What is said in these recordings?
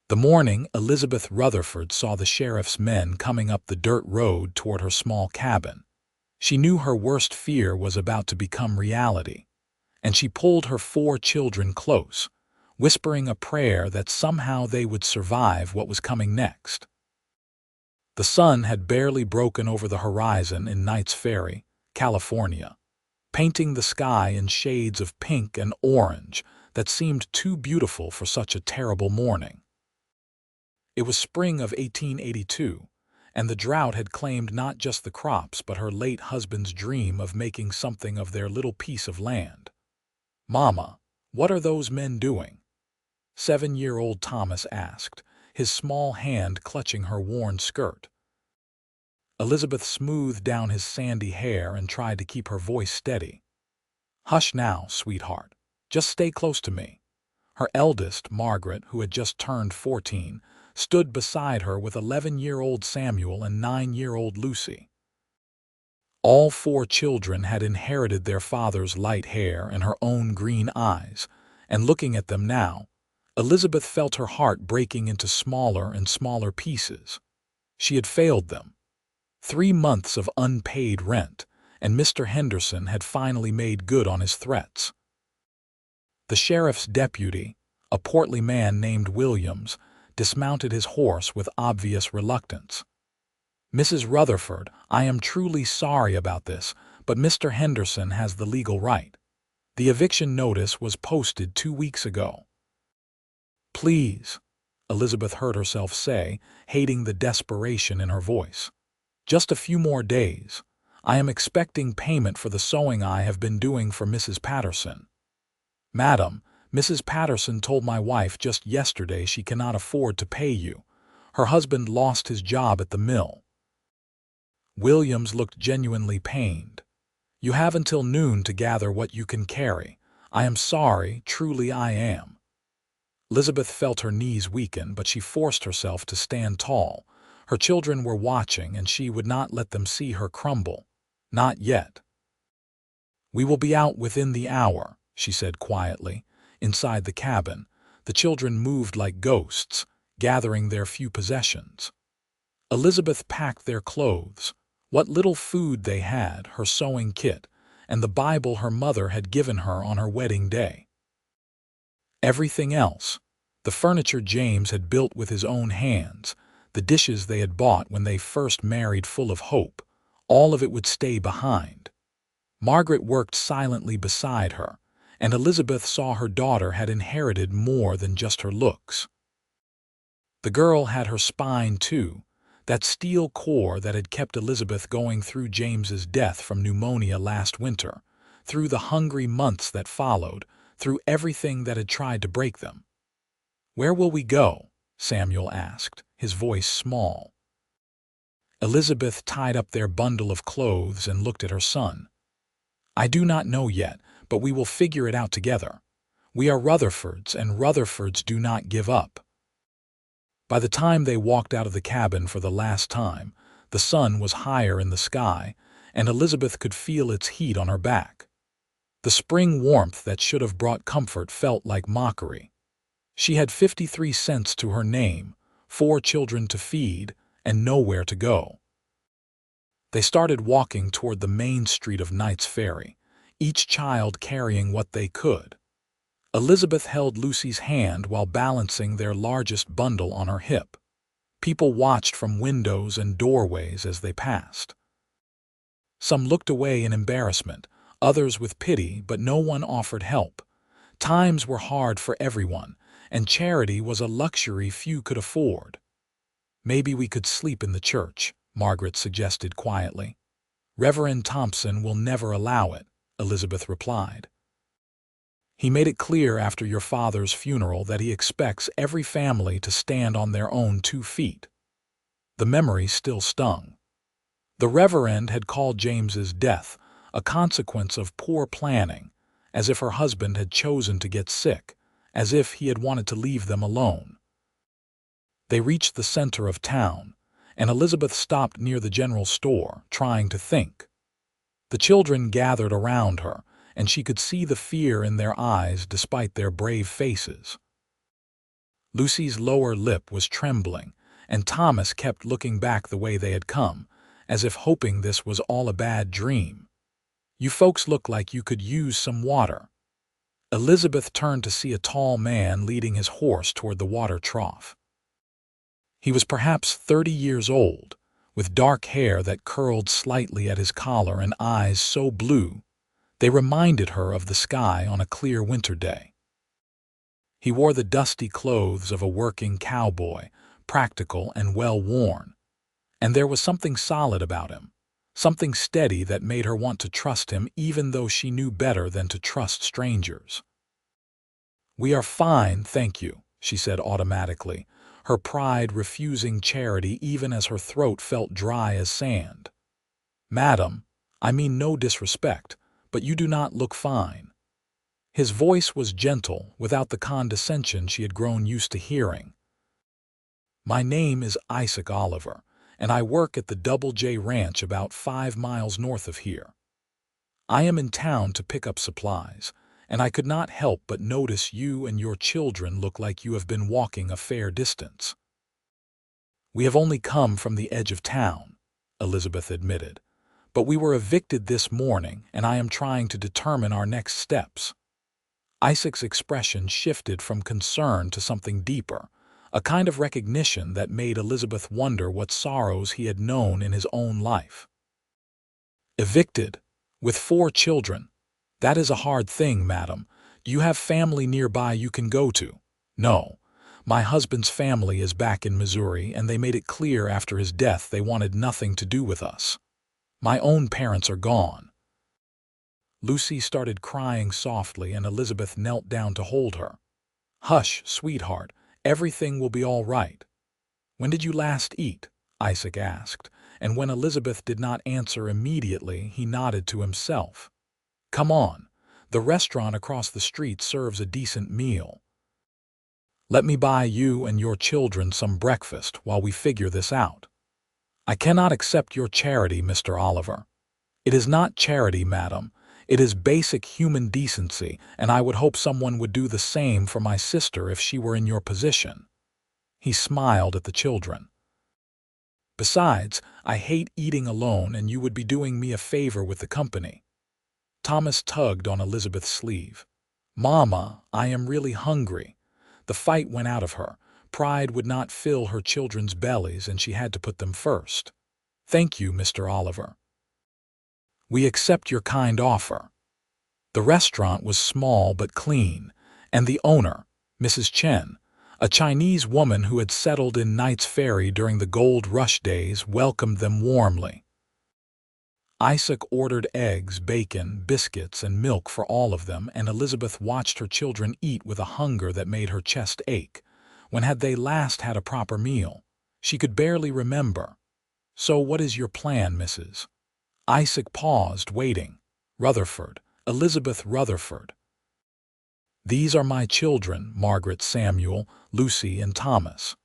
The morning Elizabeth Rutherford saw the sheriff's men coming up the dirt road toward her small cabin. She knew her worst fear was about to become reality, and she pulled her 4 children close, whispering a prayer that somehow they would survive what was coming next. The sun had barely broken over the horizon in Knight's Ferry, California, painting the sky in shades of pink and orange that seemed too beautiful for such a terrible morning. It was spring of 1882, and the drought had claimed not just the crops but her late husband's dream of making something of their little piece of land. "Mama, what are those men doing?" 7-year-old Thomas asked, his small hand clutching her worn skirt. Elizabeth smoothed down his sandy hair and tried to keep her voice steady. "Hush now, sweetheart. Just stay close to me." Her eldest, Margaret, who had just turned 14, stood beside her with 11-year-old Samuel and 9-year-old Lucy. All 4 children had inherited their father's light hair and her own green eyes, and looking at them now, Elizabeth felt her heart breaking into smaller and smaller pieces. She had failed them. 3 months of unpaid rent, and Mr. Henderson had finally made good on his threats. The sheriff's deputy, a portly man named Williams, dismounted his horse with obvious reluctance. "Mrs. Rutherford, I am truly sorry about this, but Mr. Henderson has the legal right. The eviction notice was posted 2 weeks ago." "Please," Elizabeth heard herself say, hating the desperation in her voice. "Just a few more days. I am expecting payment for the sewing I have been doing for Mrs. Patterson." "Madam, Mrs. Patterson told my wife just yesterday she cannot afford to pay you. Her husband lost his job at the mill." Williams looked genuinely pained. "You have until noon to gather what you can carry. I am sorry, truly I am." Elizabeth felt her knees weaken, but she forced herself to stand tall. Her children were watching, and she would not let them see her crumble. Not yet. "We will be out within the hour," she said quietly. Inside the cabin, the children moved like ghosts, gathering their few possessions. Elizabeth packed their clothes, what little food they had, her sewing kit, and the Bible her mother had given her on her wedding day. Everything else, the furniture James had built with his own hands, the dishes they had bought when they first married full of hope, all of it would stay behind. Margaret worked silently beside her, and Elizabeth saw her daughter had inherited more than just her looks. The girl had her spine too, that steel core that had kept Elizabeth going through James's death from pneumonia last winter, through the hungry months that followed, through everything that had tried to break them. "Where will we go?" Samuel asked, his voice small. Elizabeth tied up their bundle of clothes and looked at her son. "I do not know yet, but we will figure it out together. We are Rutherfords, and Rutherfords do not give up." By the time they walked out of the cabin for the last time, the sun was higher in the sky, and Elizabeth could feel its heat on her back. The spring warmth that should have brought comfort felt like mockery. She had 53 cents to her name, 4 children to feed, and nowhere to go. They started walking toward the main street of Knight's Ferry, each child carrying what they could. Elizabeth held Lucy's hand while balancing their largest bundle on her hip. People watched from windows and doorways as they passed. Some looked away in embarrassment, others with pity, but no one offered help. Times were hard for everyone, and charity was a luxury few could afford. "Maybe we could sleep in the church," Margaret suggested quietly. "Reverend Thompson will never allow it," Elizabeth replied. "He made it clear after your father's funeral that he expects every family to stand on their own 2 feet. The memory still stung. The Reverend had called James's death a consequence of poor planning, as if her husband had chosen to get sick, as if he had wanted to leave them alone. They reached the center of town, and Elizabeth stopped near the general store, trying to think. The children gathered around her, and she could see the fear in their eyes despite their brave faces. Lucy's lower lip was trembling, and Thomas kept looking back the way they had come, as if hoping this was all a bad dream. "You folks look like you could use some water." Elizabeth turned to see a tall man leading his horse toward the water trough. He was perhaps 30 years old, with dark hair that curled slightly at his collar and eyes so blue they reminded her of the sky on a clear winter day. He wore the dusty clothes of a working cowboy, practical and well-worn, and there was something solid about him, something steady that made her want to trust him even though she knew better than to trust strangers. "We are fine, thank you," she said automatically, her pride refusing charity even as her throat felt dry as sand. "Madam, I mean no disrespect, but you do not look fine." His voice was gentle, without the condescension she had grown used to hearing. "My name is Isaac Oliver, and I work at the Double J Ranch about 5 miles north of here. I am in town to pick up supplies, and I could not help but notice you and your children look like you have been walking a fair distance." "We have only come from the edge of town," Elizabeth admitted, "but we were evicted this morning, and I am trying to determine our next steps." Isaac's expression shifted from concern to something deeper, a kind of recognition that made Elizabeth wonder what sorrows he had known in his own life. "Evicted, with 4 children. That is a hard thing, madam. Do you have family nearby you can go to?" "No. My husband's family is back in Missouri, and they made it clear after his death they wanted nothing to do with us. My own parents are gone." Lucy started crying softly, and Elizabeth knelt down to hold her. "Hush, sweetheart. Everything will be all right." "When did you last eat?" Isaac asked, and when Elizabeth did not answer immediately, he nodded to himself. "Come on. The restaurant across the street serves a decent meal. Let me buy you and your children some breakfast while we figure this out." "I cannot accept your charity, Mr. Oliver." "It is not charity, madam. It is basic human decency, and I would hope someone would do the same for my sister if she were in your position." He smiled at the children. "Besides, I hate eating alone, and you would be doing me a favor with the company." Thomas tugged on Elizabeth's sleeve. "Mama, I am really hungry." The fight went out of her. Pride would not fill her children's bellies, and she had to put them first. "Thank you, Mr. Oliver. We accept your kind offer." The restaurant was small but clean, and the owner, Mrs. Chen, a Chinese woman who had settled in Knight's Ferry during the gold rush days, welcomed them warmly. Isaac ordered eggs, bacon, biscuits, and milk for all of them, and Elizabeth watched her children eat with a hunger that made her chest ache. When had they last had a proper meal? She could barely remember. "So what is your plan, Mrs.?" Isaac paused, waiting. "Rutherford, Elizabeth Rutherford." "These are my children, Margaret, Samuel, Lucy, and Thomas."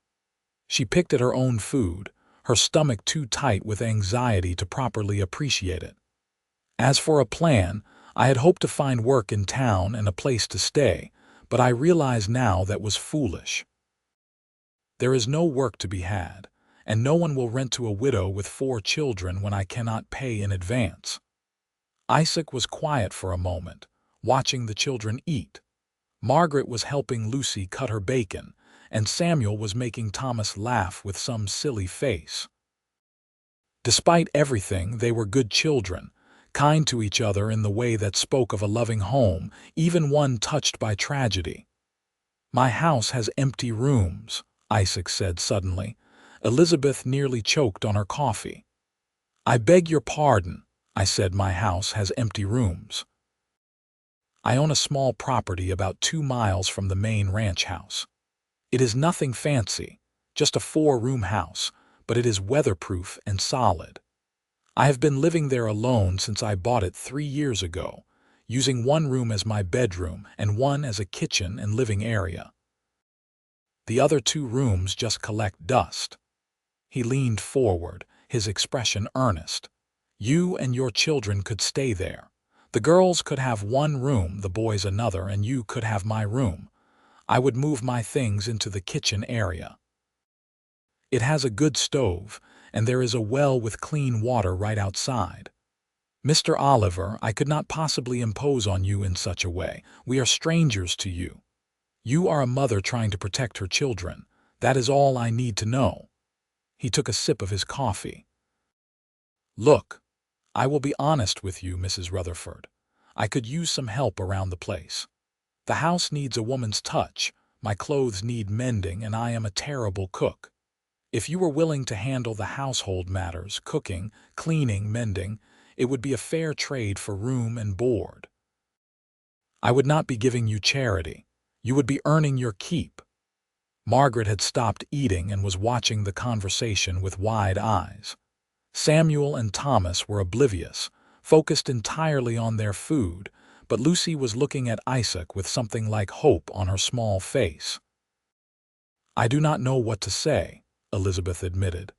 She picked at her own food, her stomach too tight with anxiety to properly appreciate it. "As for a plan, I had hoped to find work in town and a place to stay, but I realize now that was foolish. There is no work to be had, and no one will rent to a widow with 4 children when I cannot pay in advance." Isaac was quiet for a moment, watching the children eat. Margaret was helping Lucy cut her bacon, and Samuel was making Thomas laugh with some silly face. Despite everything, they were good children, kind to each other in the way that spoke of a loving home, even one touched by tragedy. "My house has empty rooms," Isaac said suddenly. Elizabeth nearly choked on her coffee. "I beg your pardon," I said. "My house has empty rooms. I own a small property about 2 miles from the main ranch house. It is nothing fancy, just a 4-room house, but it is weatherproof and solid. I have been living there alone since I bought it 3 years ago, using one room as my bedroom and one as a kitchen and living area. The other 2 rooms just collect dust." He leaned forward, his expression earnest. "You and your children could stay there. The girls could have one room, the boys another, and you could have my room. I would move my things into the kitchen area. It has a good stove, and there is a well with clean water right outside. Mr. Oliver, I could not possibly impose on you in such a way. We are strangers to you. You are a mother trying to protect her children. That is all I need to know." He took a sip of his coffee. "Look, I will be honest with you, Mrs. Rutherford. I could use some help around the place. The house needs a woman's touch, my clothes need mending, and I am a terrible cook. If you were willing to handle the household matters, cooking, cleaning, mending, it would be a fair trade for room and board. I would not be giving you charity. You would be earning your keep." Margaret had stopped eating and was watching the conversation with wide eyes. Samuel and Thomas were oblivious, focused entirely on their food, but Lucy was looking at Isaac with something like hope on her small face. "I do not know what to say," Elizabeth admitted.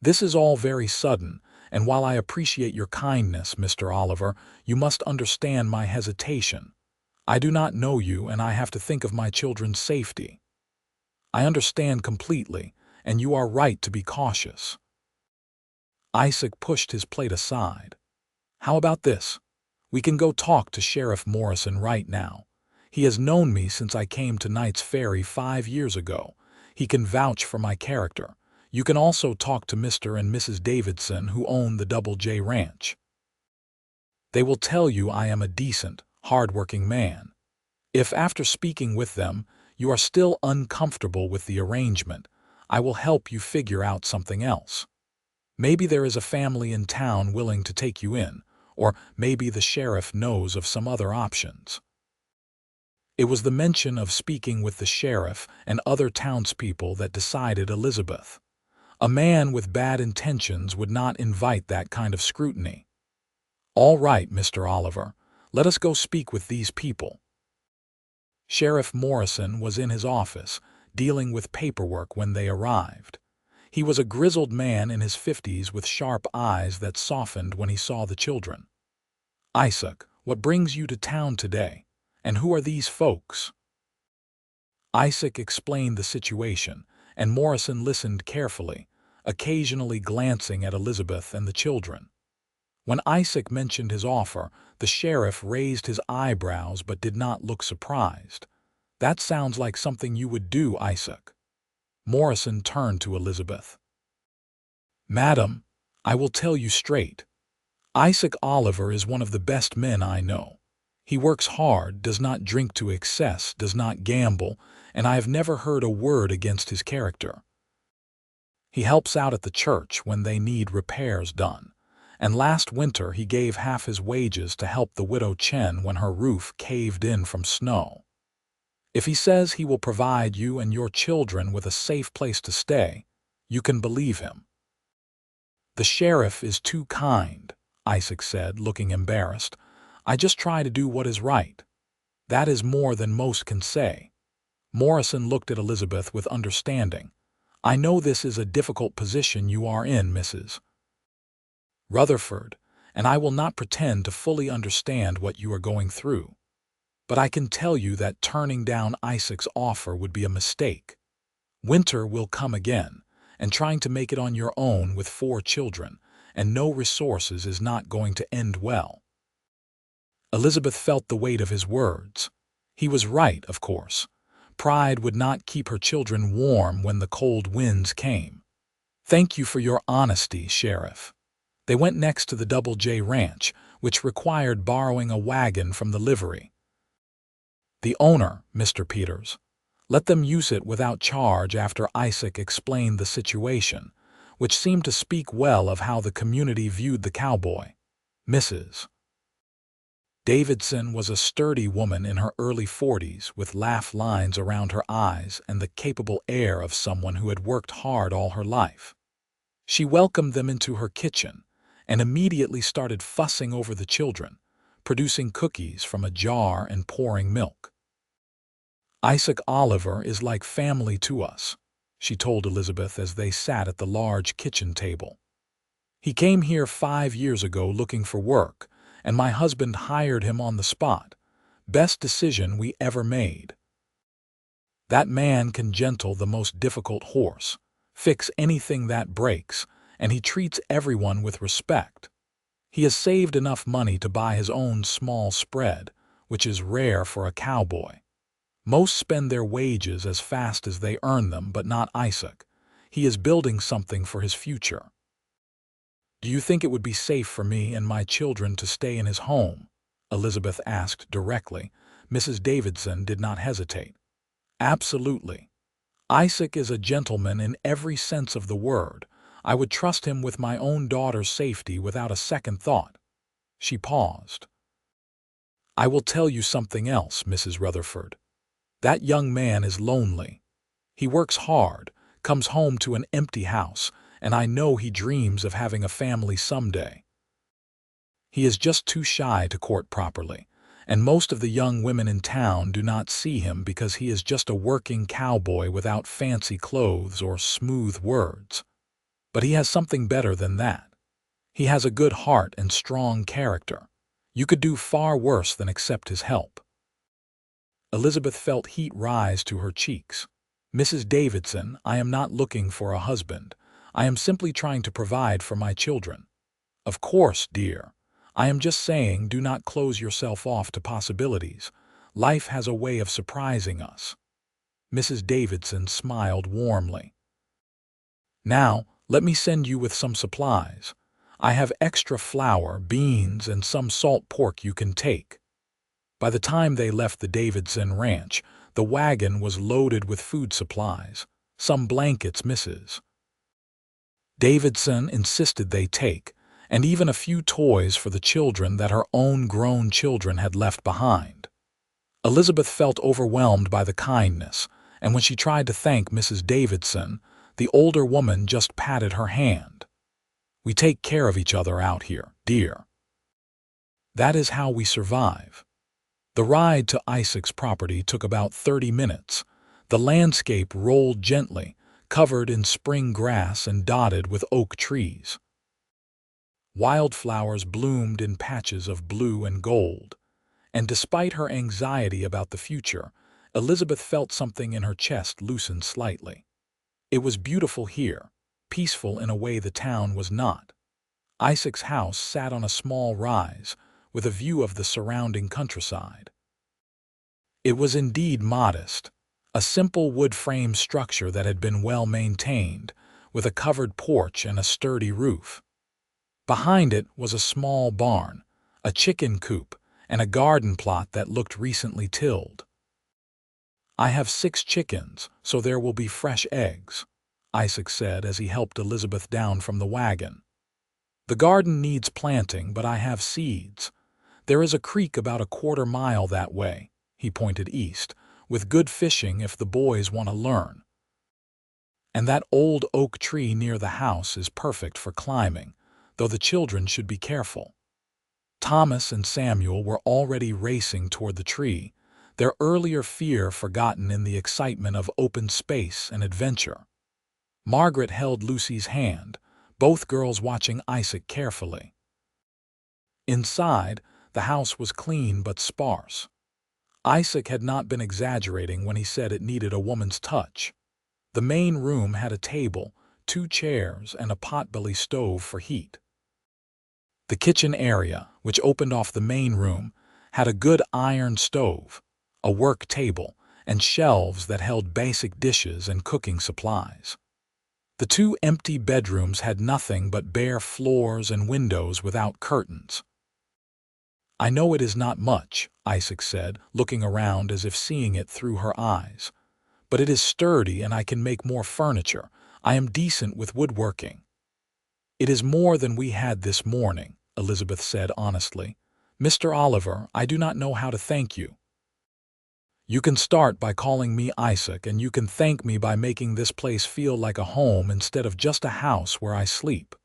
"This is all very sudden, and while I appreciate your kindness, Mr. Oliver, you must understand my hesitation. I do not know you, and I have to think of my children's safety. I understand completely, and you are right to be cautious." Isaac pushed his plate aside. "How about this? We can go talk to Sheriff Morrison right now. He has known me since I came to Knight's Ferry 5 years ago. He can vouch for my character. You can also talk to Mr. and Mrs. Davidson, who own the Double J Ranch. They will tell you I am a decent, hard-working man. If after speaking with them, you are still uncomfortable with the arrangement, I will help you figure out something else. Maybe there is a family in town willing to take you in, or maybe the sheriff knows of some other options." It was the mention of speaking with the sheriff and other townspeople that decided Elizabeth. A man with bad intentions would not invite that kind of scrutiny. "All right, Mr. Oliver, let us go speak with these people." Sheriff Morrison was in his office, dealing with paperwork when they arrived. He was a grizzled man in his 50s with sharp eyes that softened when he saw the children. "Isaac, what brings you to town today? And who are these folks?" Isaac explained the situation, and Morrison listened carefully, occasionally glancing at Elizabeth and the children. When Isaac mentioned his offer, the sheriff raised his eyebrows but did not look surprised. "That sounds like something you would do, Isaac." Morrison turned to Elizabeth. "Madam, I will tell you straight. Isaac Oliver is one of the best men I know. He works hard, does not drink to excess, does not gamble, and I have never heard a word against his character. He helps out at the church when they need repairs done, and last winter he gave half his wages to help the widow Chen when her roof caved in from snow. If he says he will provide you and your children with a safe place to stay, you can believe him." "The sheriff is too kind," Isaac said, looking embarrassed. "I just try to do what is right. That is more than most can say." Morrison looked at Elizabeth with understanding. "I know this is a difficult position you are in, Mrs. Rutherford, and I will not pretend to fully understand what you are going through. But I can tell you that turning down Isaac's offer would be a mistake. Winter will come again, and trying to make it on your own with 4 children and no resources is not going to end well." Elizabeth felt the weight of his words. He was right, of course. Pride would not keep her children warm when the cold winds came. "Thank you for your honesty, Sheriff." They went next to the Double J Ranch, which required borrowing a wagon from the livery. "The owner, Mr. Peters, let them use it without charge," after Isaac explained the situation, which seemed to speak well of how the community viewed the cowboy. Mrs. Davidson was a sturdy woman in her early 40s with laugh lines around her eyes and the capable air of someone who had worked hard all her life. She welcomed them into her kitchen and immediately started fussing over the children, producing cookies from a jar and pouring milk. "Isaac Oliver is like family to us," she told Elizabeth as they sat at the large kitchen table. "He came here 5 years ago looking for work, and my husband hired him on the spot. Best decision we ever made." That man can gentle the most difficult horse, fix anything that breaks, and he treats everyone with respect. He has saved enough money to buy his own small spread, which is rare for a cowboy. Most spend their wages as fast as they earn them, but not Isaac. He is building something for his future. "Do you think it would be safe for me and my children to stay in his home?" Elizabeth asked directly. Mrs. Davidson did not hesitate. "Absolutely. Isaac is a gentleman in every sense of the word. I would trust him with my own daughter's safety without a second thought." She paused. "I will tell you something else, Mrs. Rutherford. That young man is lonely. He works hard, comes home to an empty house, and I know he dreams of having a family someday. He is just too shy to court properly, and most of the young women in town do not see him because he is just a working cowboy without fancy clothes or smooth words. But he has something better than that. He has a good heart and strong character. You could do far worse than accept his help." Elizabeth felt heat rise to her cheeks. "Mrs. Davidson, I am not looking for a husband. I am simply trying to provide for my children." "Of course, dear. I am just saying, do not close yourself off to possibilities. Life has a way of surprising us." Mrs. Davidson smiled warmly. "Now, let me send you with some supplies. I have extra flour, beans, and some salt pork you can take." By the time they left the Davidson ranch, the wagon was loaded with food supplies, some blankets, Mrs. Davidson insisted they take, and even a few toys for the children that her own grown children had left behind. Elizabeth felt overwhelmed by the kindness, and when she tried to thank Mrs. Davidson, the older woman just patted her hand. "We take care of each other out here, dear. That is how we survive." The ride to Isaac's property took about 30 minutes. The landscape rolled gently, covered in spring grass and dotted with oak trees. Wildflowers bloomed in patches of blue and gold, and despite her anxiety about the future, Elizabeth felt something in her chest loosen slightly. It was beautiful here, peaceful in a way the town was not. Isaac's house sat on a small rise, with a view of the surrounding countryside. It was indeed modest, a simple wood-frame structure that had been well maintained, with a covered porch and a sturdy roof. Behind it was a small barn, a chicken coop, and a garden plot that looked recently tilled. "I have 6 chickens, so there will be fresh eggs," Isaac said as he helped Elizabeth down from the wagon. "The garden needs planting, but I have seeds. There is a creek about a quarter-mile that way," he pointed east, "with good fishing if the boys want to learn. And that old oak tree near the house is perfect for climbing, though the children should be careful." Thomas and Samuel were already racing toward the tree, their earlier fear forgotten in the excitement of open space and adventure. Margaret held Lucy's hand, both girls watching Isaac carefully. Inside, the house was clean but sparse. Isaac had not been exaggerating when he said it needed a woman's touch. The main room had a table, 2 chairs, and a potbelly stove for heat. The kitchen area, which opened off the main room, had a good iron stove, a work table, and shelves that held basic dishes and cooking supplies. The 2 empty bedrooms had nothing but bare floors and windows without curtains. "I know it is not much," Isaac said, looking around as if seeing it through her eyes. "But it is sturdy and I can make more furniture. I am decent with woodworking." "It is more than we had this morning," Elizabeth said honestly. "Mr. Oliver, I do not know how to thank you." "You can start by calling me Isaac, and you can thank me by making this place feel like a home instead of just a house where I sleep."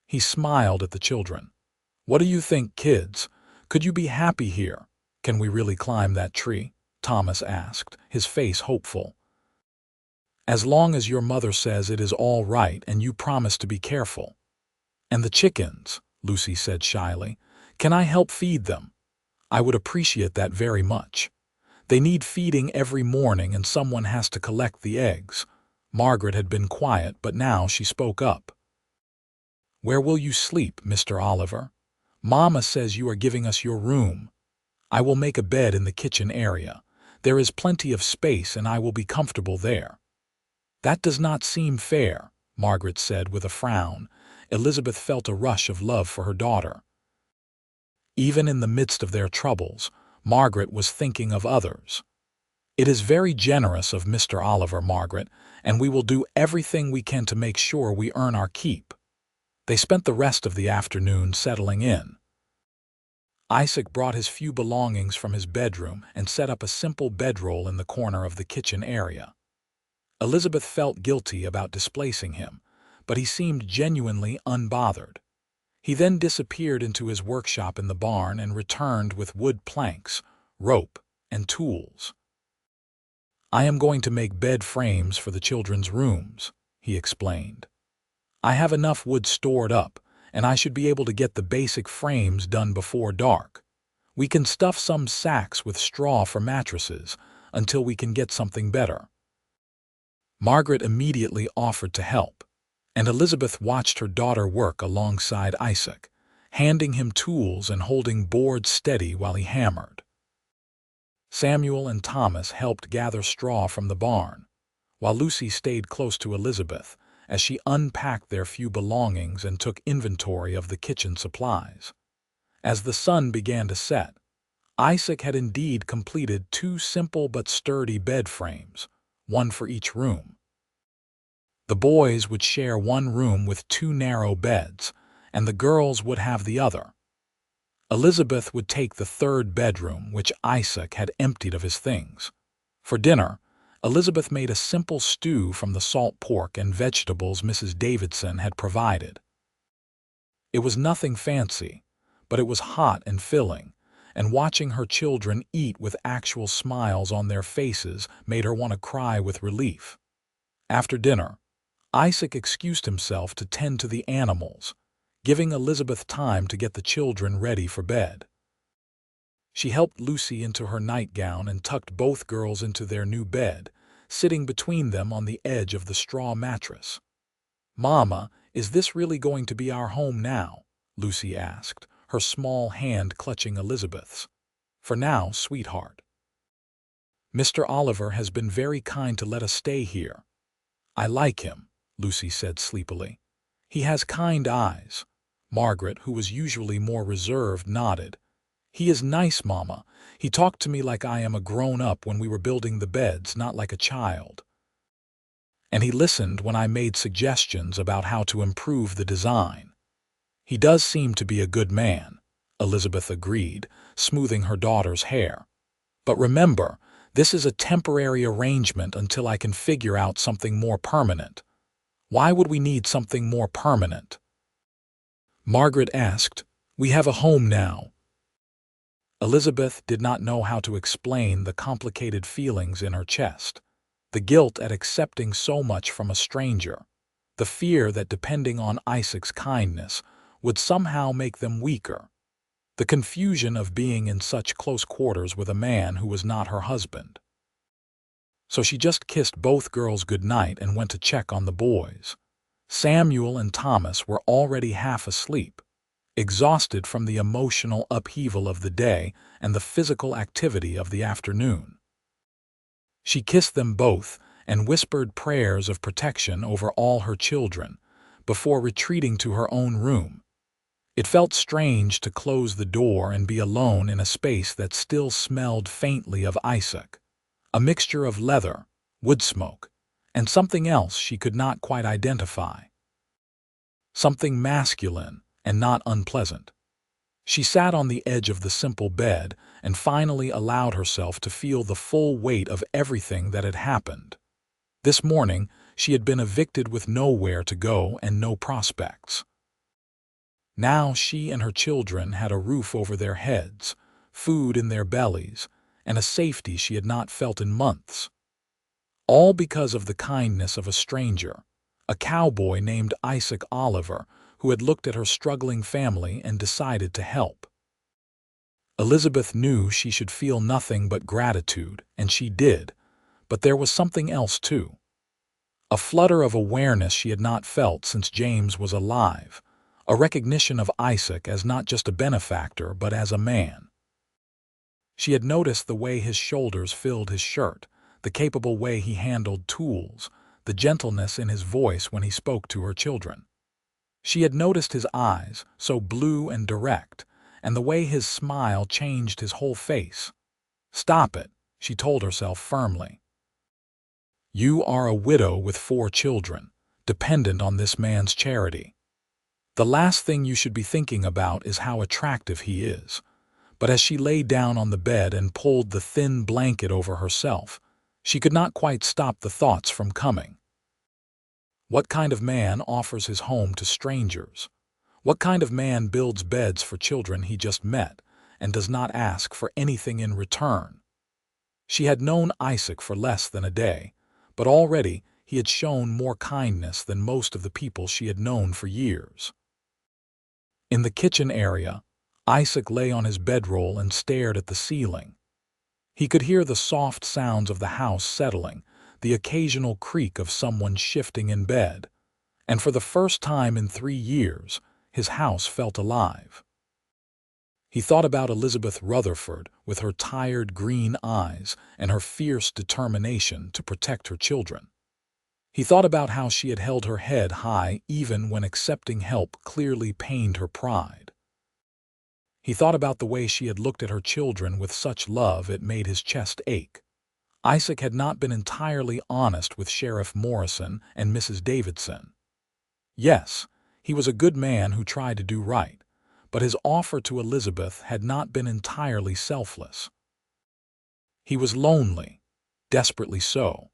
He smiled at the children. "What do you think, kids? Could you be happy here?" "Can we really climb that tree?" Thomas asked, his face hopeful. "As long as your mother says it is all right and you promise to be careful." "And the chickens," Lucy said shyly. "Can I help feed them? I would appreciate that very much. They need feeding every morning and someone has to collect the eggs. Margaret had been quiet, but now she spoke up. Where will you sleep, Mr. Oliver? Mama says you are giving us your room. I will make a bed in the kitchen area. There is plenty of space and I will be comfortable there. That does not seem fair, Margaret said with a frown. Elizabeth felt a rush of love for her daughter. Even in the midst of their troubles, Margaret was thinking of others. It is very generous of Mr. Oliver, Margaret, and we will do everything we can to make sure we earn our keep. They spent the rest of the afternoon settling in. Isaac brought his few belongings from his bedroom and set up a simple bedroll in the corner of the kitchen area. Elizabeth felt guilty about displacing him, but he seemed genuinely unbothered. He then disappeared into his workshop in the barn and returned with wood planks, rope, and tools. I am going to make bed frames for the children's rooms, he explained. I have enough wood stored up, and I should be able to get the basic frames done before dark. We can stuff some sacks with straw for mattresses until we can get something better. Margaret immediately offered to help, and Elizabeth watched her daughter work alongside Isaac, handing him tools and holding boards steady while he hammered. Samuel and Thomas helped gather straw from the barn, while Lucy stayed close to Elizabeth as she unpacked their few belongings and took inventory of the kitchen supplies. As the sun began to set, Isaac had indeed completed 2 simple but sturdy bed frames, one for each room. The boys would share one room with 2 narrow beds, and the girls would have the other. Elizabeth would take the 3rd bedroom, which Isaac had emptied of his things. For dinner, Elizabeth made a simple stew from the salt pork and vegetables Mrs. Davidson had provided. It was nothing fancy, but it was hot and filling, and watching her children eat with actual smiles on their faces made her want to cry with relief. After dinner, Isaac excused himself to tend to the animals, giving Elizabeth time to get the children ready for bed. She helped Lucy into her nightgown and tucked both girls into their new bed, sitting between them on the edge of the straw mattress. "Mama, is this really going to be our home now?" Lucy asked, her small hand clutching Elizabeth's. "For now, sweetheart. Mr. Oliver has been very kind to let us stay here." "I like him," Lucy said sleepily. "He has kind eyes." Margaret, who was usually more reserved, nodded. "He is nice, Mama. He talked to me like I am a grown-up when we were building the beds, not like a child. And he listened when I made suggestions about how to improve the design." "He does seem to be a good man," Elizabeth agreed, smoothing her daughter's hair. "But remember, this is a temporary arrangement until I can figure out something more permanent." "Why would we need something more permanent?" Margaret asked. "We have a home now." Elizabeth did not know how to explain the complicated feelings in her chest. The guilt at accepting so much from a stranger, the fear that depending on Isaac's kindness would somehow make them weaker, the confusion of being in such close quarters with a man who was not her husband. So she just kissed both girls goodnight and went to check on the boys. Samuel and Thomas were already half asleep, exhausted from the emotional upheaval of the day and the physical activity of the afternoon. She kissed them both and whispered prayers of protection over all her children before retreating to her own room. It felt strange to close the door and be alone in a space that still smelled faintly of Isaac, a mixture of leather, wood smoke, and something else she could not quite identify. Something masculine and not unpleasant. She sat on the edge of the simple bed and finally allowed herself to feel the full weight of everything that had happened. This morning, she had been evicted with nowhere to go and no prospects. Now she and her children had a roof over their heads, food in their bellies, and a safety she had not felt in months. All because of the kindness of a stranger, a cowboy named Isaac Oliver, who had looked at her struggling family and decided to help. Elizabeth knew she should feel nothing but gratitude, and she did, but there was something else too. A flutter of awareness she had not felt since James was alive, a recognition of Isaac as not just a benefactor but as a man. She had noticed the way his shoulders filled his shirt, the capable way he handled tools, the gentleness in his voice when he spoke to her children. She had noticed his eyes, so blue and direct, and the way his smile changed his whole face. "Stop it," she told herself firmly. "You are a widow with 4 children, dependent on this man's charity. The last thing you should be thinking about is how attractive he is." But as she lay down on the bed and pulled the thin blanket over herself, she could not quite stop the thoughts from coming. What kind of man offers his home to strangers? What kind of man builds beds for children he just met and does not ask for anything in return? She had known Isaac for less than a day, but already he had shown more kindness than most of the people she had known for years. In the kitchen area, Isaac lay on his bedroll and stared at the ceiling. He could hear the soft sounds of the house settling, the occasional creak of someone shifting in bed, and for the first time in 3 years, his house felt alive. He thought about Elizabeth Rutherford with her tired green eyes and her fierce determination to protect her children. He thought about how she had held her head high even when accepting help clearly pained her pride. He thought about the way she had looked at her children with such love it made his chest ache. Isaac had not been entirely honest with Sheriff Morrison and Mrs. Davidson. Yes, he was a good man who tried to do right, but his offer to Elizabeth had not been entirely selfless. He was lonely, desperately so,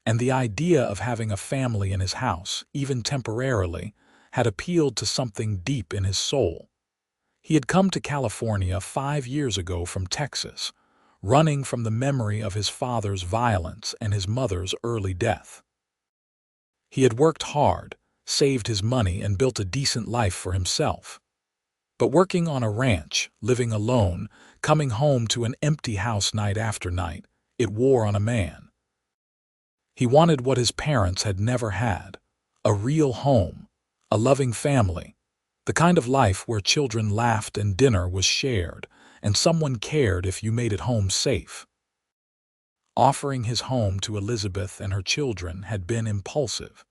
and the idea of having a family in his house, even temporarily, had appealed to something deep in his soul. He had come to California 5 years ago from Texas, running from the memory of his father's violence and his mother's early death. He had worked hard, saved his money, and built a decent life for himself. But working on a ranch, living alone, coming home to an empty house night after night, it wore on a man. He wanted what his parents had never had: a real home, a loving family, the kind of life where children laughed and dinner was shared, and someone cared if you made it home safe. Offering his home to Elizabeth and her children had been impulsive,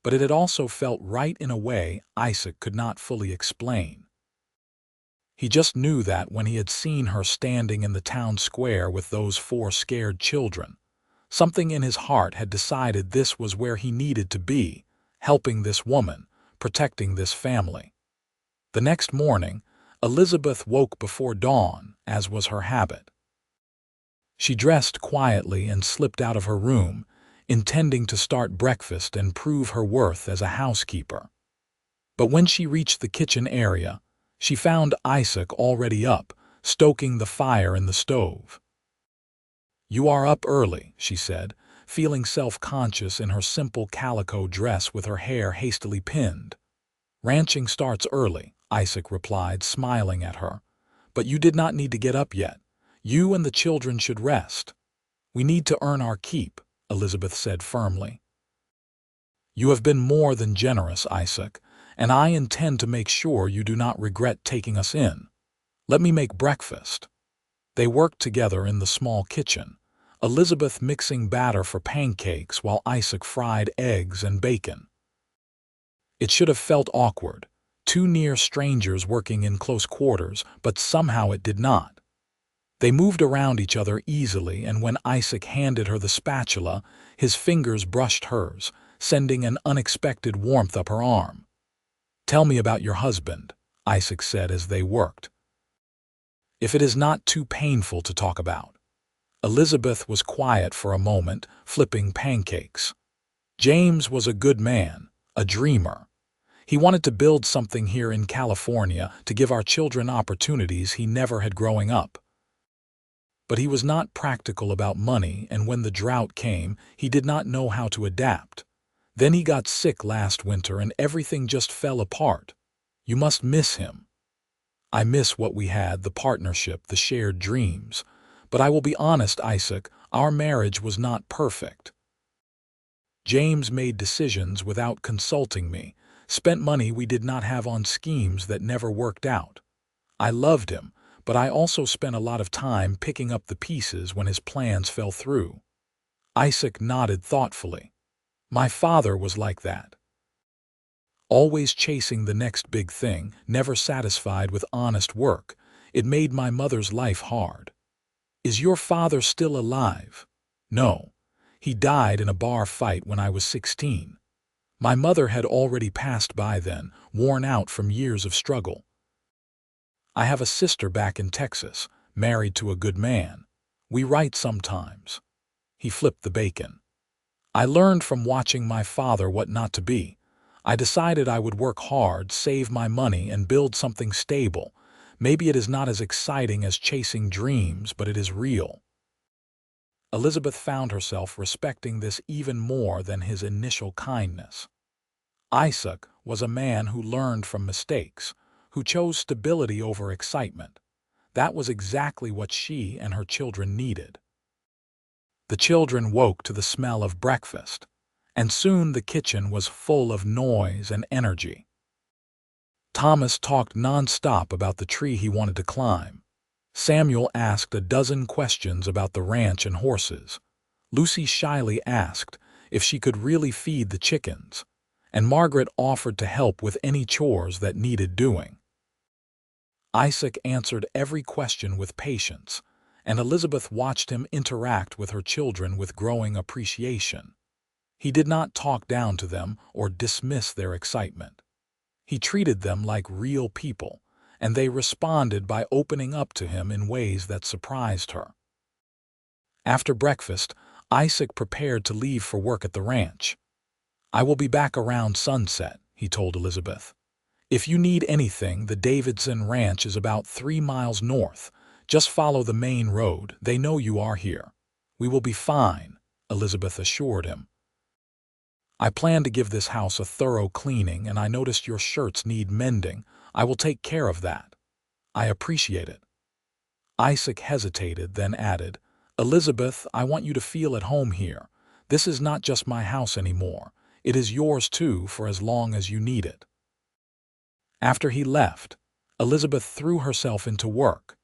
but it had also felt right in a way Isaac could not fully explain. He just knew that when he had seen her standing in the town square with those 4 scared children, something in his heart had decided this was where he needed to be, helping this woman, protecting this family. The next morning, Elizabeth woke before dawn, as was her habit. She dressed quietly and slipped out of her room, intending to start breakfast and prove her worth as a housekeeper. But when she reached the kitchen area, she found Isaac already up, stoking the fire in the stove. "You are up early," she said, feeling self-conscious in her simple calico dress with her hair hastily pinned. "Ranching starts early," Isaac replied, smiling at her. "But you did not need to get up yet. You and the children should rest." "We need to earn our keep," Elizabeth said firmly. "You have been more than generous, Isaac, and I intend to make sure you do not regret taking us in. Let me make breakfast." They worked together in the small kitchen, Elizabeth mixing batter for pancakes while Isaac fried eggs and bacon. It should have felt awkward, 2 near strangers working in close quarters, but somehow it did not. They moved around each other easily, and when Isaac handed her the spatula, his fingers brushed hers, sending an unexpected warmth up her arm. "Tell me about your husband," Isaac said as they worked. "If it is not too painful to talk about." Elizabeth was quiet for a moment, flipping pancakes. "James was a good man, a dreamer. He wanted to build something here in California to give our children opportunities he never had growing up. But he was not practical about money, and when the drought came, he did not know how to adapt. Then he got sick last winter and everything just fell apart. You must miss him." I miss what we had, the partnership, the shared dreams. But I will be honest, Isaac, our marriage was not perfect. James made decisions without consulting me, spent money we did not have on schemes that never worked out. I loved him, but I also spent a lot of time picking up the pieces when his plans fell through. Isaac nodded thoughtfully. My father was like that. Always chasing the next big thing, never satisfied with honest work. It made my mother's life hard. Is your father still alive? No. He died in a bar fight when I was 16. My mother had already passed by then, worn out from years of struggle. I have a sister back in Texas, married to a good man. We write sometimes. He flipped the bacon. I learned from watching my father what not to be. I decided I would work hard, save my money, and build something stable. Maybe it is not as exciting as chasing dreams, but it is real. Elizabeth found herself respecting this even more than his initial kindness. Isaac was a man who learned from mistakes, who chose stability over excitement. That was exactly what she and her children needed. The children woke to the smell of breakfast, and soon the kitchen was full of noise and energy. Thomas talked nonstop about the tree he wanted to climb. Samuel asked a dozen questions about the ranch and horses. Lucy shyly asked if she could really feed the chickens, and Margaret offered to help with any chores that needed doing. Isaac answered every question with patience, and Elizabeth watched him interact with her children with growing appreciation. He did not talk down to them or dismiss their excitement. He treated them like real people, and they responded by opening up to him in ways that surprised her. After breakfast, Isaac prepared to leave for work at the ranch. I will be back around sunset, he told Elizabeth. If you need anything, the Davidson Ranch is about 3 miles north. Just follow the main road. They know you are here. We will be fine, Elizabeth assured him. I plan to give this house a thorough cleaning, and I noticed your shirts need mending. I will take care of that. I appreciate it. Isaac hesitated, then added, Elizabeth, I want you to feel at home here. This is not just my house anymore. It is yours too for as long as you need it. After he left, Elizabeth threw herself into work.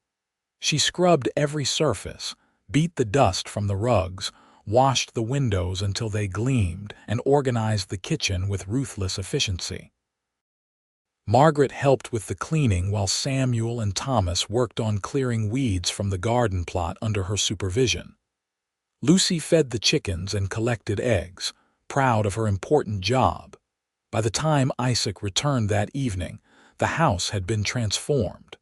She scrubbed every surface, beat the dust from the rugs, washed the windows until they gleamed, and organized the kitchen with ruthless efficiency. Margaret helped with the cleaning while Samuel and Thomas worked on clearing weeds from the garden plot under her supervision. Lucy fed the chickens and collected eggs, proud of her important job. By the time Isaac returned that evening, the house had been transformed.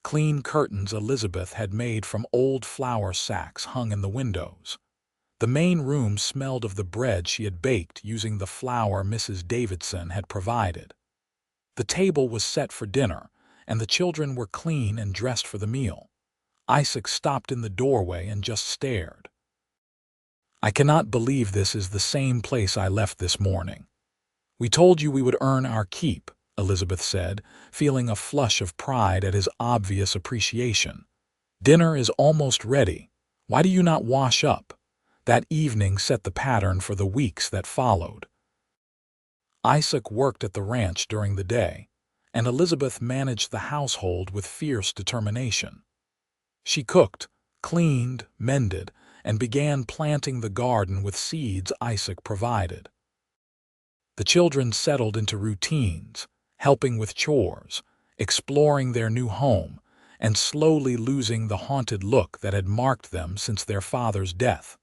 Clean curtains Elizabeth had made from old flour sacks hung in the windows. The main room smelled of the bread she had baked using the flour Mrs. Davidson had provided. The table was set for dinner, and the children were clean and dressed for the meal. Isaac stopped in the doorway and just stared. I cannot believe this is the same place I left this morning. We told you we would earn our keep, Elizabeth said, feeling a flush of pride at his obvious appreciation. Dinner is almost ready. Why do you not wash up? That evening set the pattern for the weeks that followed. Isaac worked at the ranch during the day, and Elizabeth managed the household with fierce determination. She cooked, cleaned, mended, and began planting the garden with seeds Isaac provided. The children settled into routines, helping with chores, exploring their new home, and slowly losing the haunted look that had marked them since their father's death.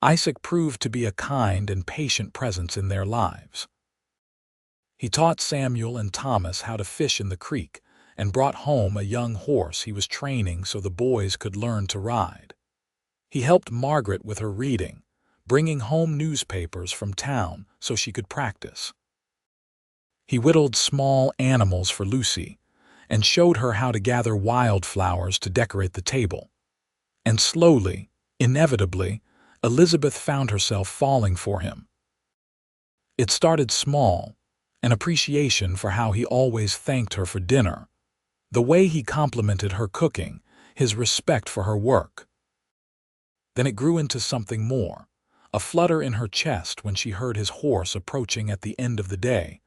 Isaac proved to be a kind and patient presence in their lives. He taught Samuel and Thomas how to fish in the creek and brought home a young horse he was training so the boys could learn to ride. He helped Margaret with her reading, bringing home newspapers from town so she could practice. He whittled small animals for Lucy and showed her how to gather wildflowers to decorate the table. And slowly, inevitably, Elizabeth found herself falling for him. It started small, an appreciation for how he always thanked her for dinner, The way he complimented her cooking, his respect for her work. Then it grew into something more, a flutter in her chest when she heard his horse approaching at the end of the day,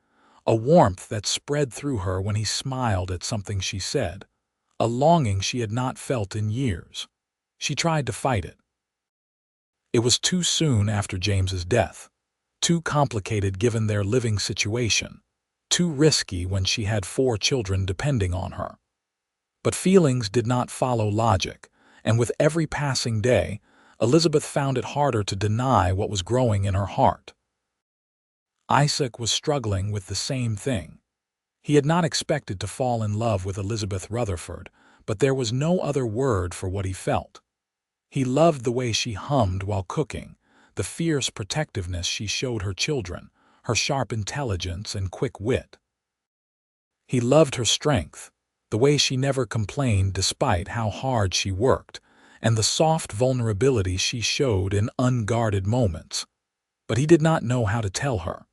a warmth that spread through her when he smiled at something she said, a longing she had not felt in years. She tried to fight it. It was too soon after James's death, too complicated given their living situation, too risky when she had 4 children depending on her. But feelings did not follow logic, and with every passing day, Elizabeth found it harder to deny what was growing in her heart. Isaac was struggling with the same thing. He had not expected to fall in love with Elizabeth Rutherford, but there was no other word for what he felt. He loved the way she hummed while cooking, the fierce protectiveness she showed her children, her sharp intelligence and quick wit. He loved her strength, the way she never complained despite how hard she worked, and the soft vulnerability she showed in unguarded moments. But he did not know how to tell her.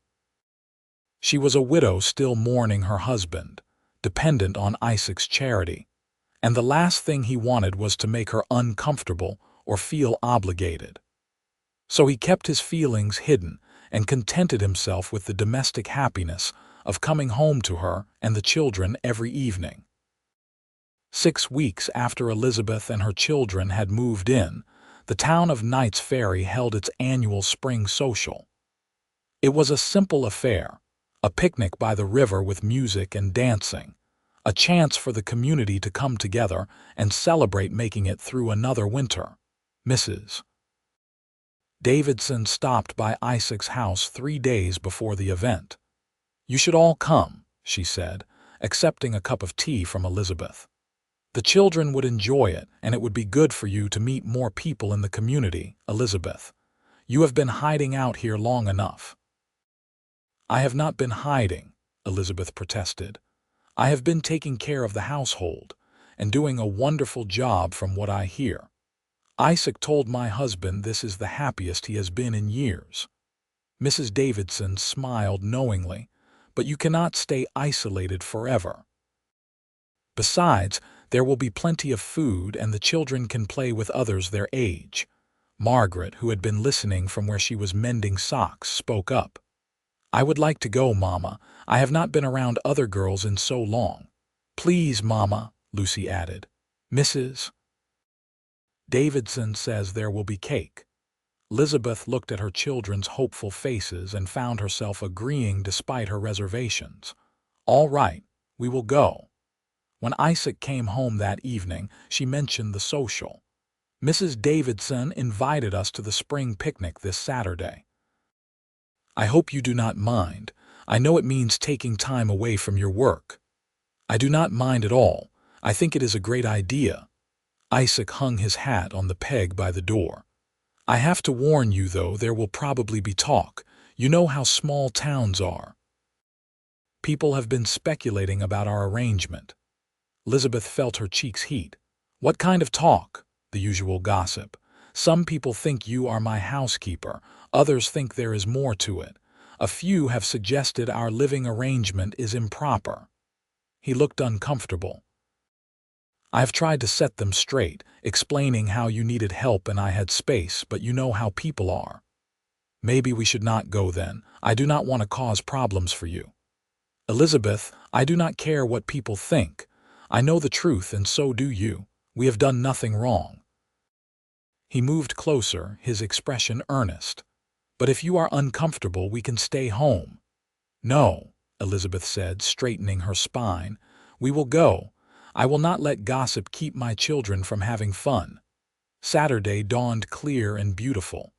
She was a widow still mourning her husband, dependent on Isaac's charity, and the last thing he wanted was to make her uncomfortable or feel obligated. So he kept his feelings hidden and contented himself with the domestic happiness of coming home to her and the children every evening. 6 weeks after Elizabeth and her children had moved in, the town of Knights Ferry held its annual spring social. It was a simple affair, a picnic by the river with music and dancing, a chance for the community to come together and celebrate making it through another winter. Mrs. Davidson stopped by Isaac's house 3 days before the event. "You should all come," she said, accepting a cup of tea from Elizabeth. "The children would enjoy it, and it would be good for you to meet more people in the community, Elizabeth. You have been hiding out here long enough." "I have not been hiding," Elizabeth protested. "I have been taking care of the household, and doing a wonderful job from what I hear. Isaac told my husband this is the happiest he has been in years." Mrs. Davidson smiled knowingly, "But you cannot stay isolated forever. Besides, there will be plenty of food and the children can play with others their age." Margaret, who had been listening from where she was mending socks, spoke up. "I would like to go, Mama. I have not been around other girls in so long." "Please, Mama," Lucy added. "Mrs. Davidson says there will be cake." Elizabeth looked at her children's hopeful faces and found herself agreeing despite her reservations. "All right, we will go." When Isaac came home that evening, she mentioned the social. "Mrs. Davidson invited us to the spring picnic this Saturday. I hope you do not mind. I know it means taking time away from your work." "I do not mind at all. I think it is a great idea." Isaac hung his hat on the peg by the door. "I have to warn you, though, there will probably be talk. You know how small towns are. People have been speculating about our arrangement." Elizabeth felt her cheeks heat. "What kind of talk?" "The usual gossip. Some people think you are my housekeeper. Others think there is more to it. A few have suggested our living arrangement is improper." He looked uncomfortable. "I have tried to set them straight, explaining how you needed help and I had space, but you know how people are." "Maybe we should not go then. I do not want to cause problems for you." "Elizabeth, I do not care what people think. I know the truth and so do you. We have done nothing wrong." He moved closer, his expression earnest. "But if you are uncomfortable, we can stay home." "No," Elizabeth said, straightening her spine. "We will go. I will not let gossip keep my children from having fun." Saturday dawned clear and beautiful.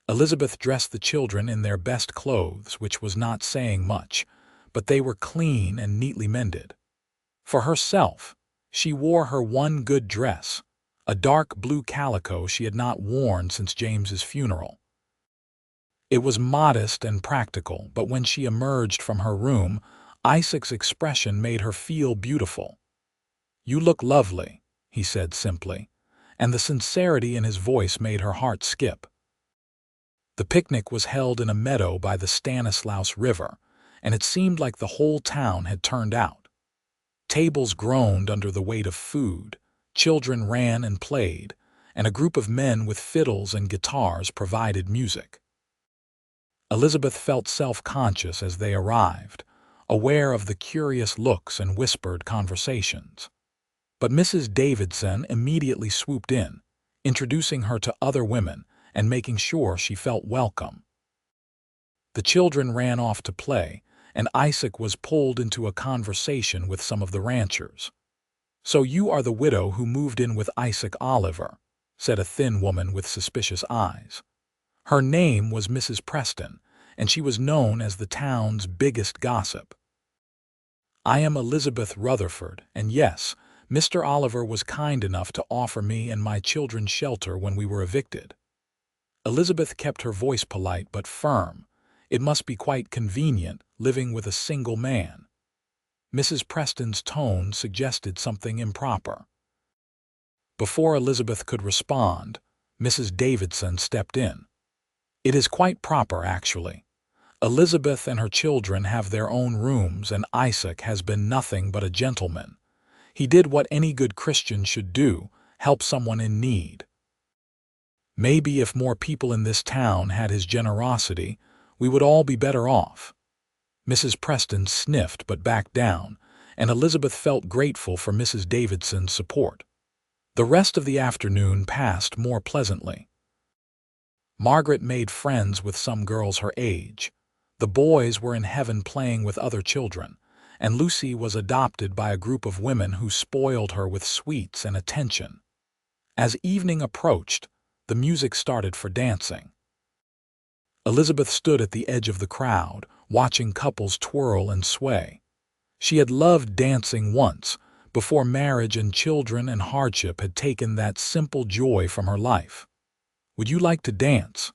Elizabeth dressed the children in their best clothes, which was not saying much, but they were clean and neatly mended. For herself, she wore her one good dress, a dark blue calico she had not worn since James's funeral. It was modest and practical, but when she emerged from her room, Isaac's expression made her feel beautiful. "You look lovely," he said simply, and the sincerity in his voice made her heart skip. The picnic was held in a meadow by the Stanislaus River, and it seemed like the whole town had turned out. Tables groaned under the weight of food, children ran and played, and a group of men with fiddles and guitars provided music. Elizabeth felt self-conscious as they arrived, aware of the curious looks and whispered conversations. But Mrs. Davidson immediately swooped in, introducing her to other women and making sure she felt welcome. The children ran off to play, and Isaac was pulled into a conversation with some of the ranchers. "So you are the widow who moved in with Isaac Oliver," said a thin woman with suspicious eyes. Her name was Mrs. Preston, and she was known as the town's biggest gossip. "I am Elizabeth Rutherford, and yes, Mr. Oliver was kind enough to offer me and my children shelter when we were evicted." Elizabeth kept her voice polite but firm. It must be quite convenient living with a single man. Mrs. Preston's tone suggested something improper. Before Elizabeth could respond, Mrs. Davidson stepped in. "It is quite proper, actually. Elizabeth and her children have their own rooms, and Isaac has been nothing but a gentleman. He did what any good Christian should do, help someone in need. Maybe if more people in this town had his generosity, we would all be better off." Mrs. Preston sniffed but backed down, and Elizabeth felt grateful for Mrs. Davidson's support. The rest of the afternoon passed more pleasantly. Margaret made friends with some girls her age. The boys were in heaven playing with other children, and Lucy was adopted by a group of women who spoiled her with sweets and attention. As evening approached, the music started for dancing. Elizabeth stood at the edge of the crowd, watching couples twirl and sway. She had loved dancing once, before marriage and children and hardship had taken that simple joy from her life. "Would you like to dance?"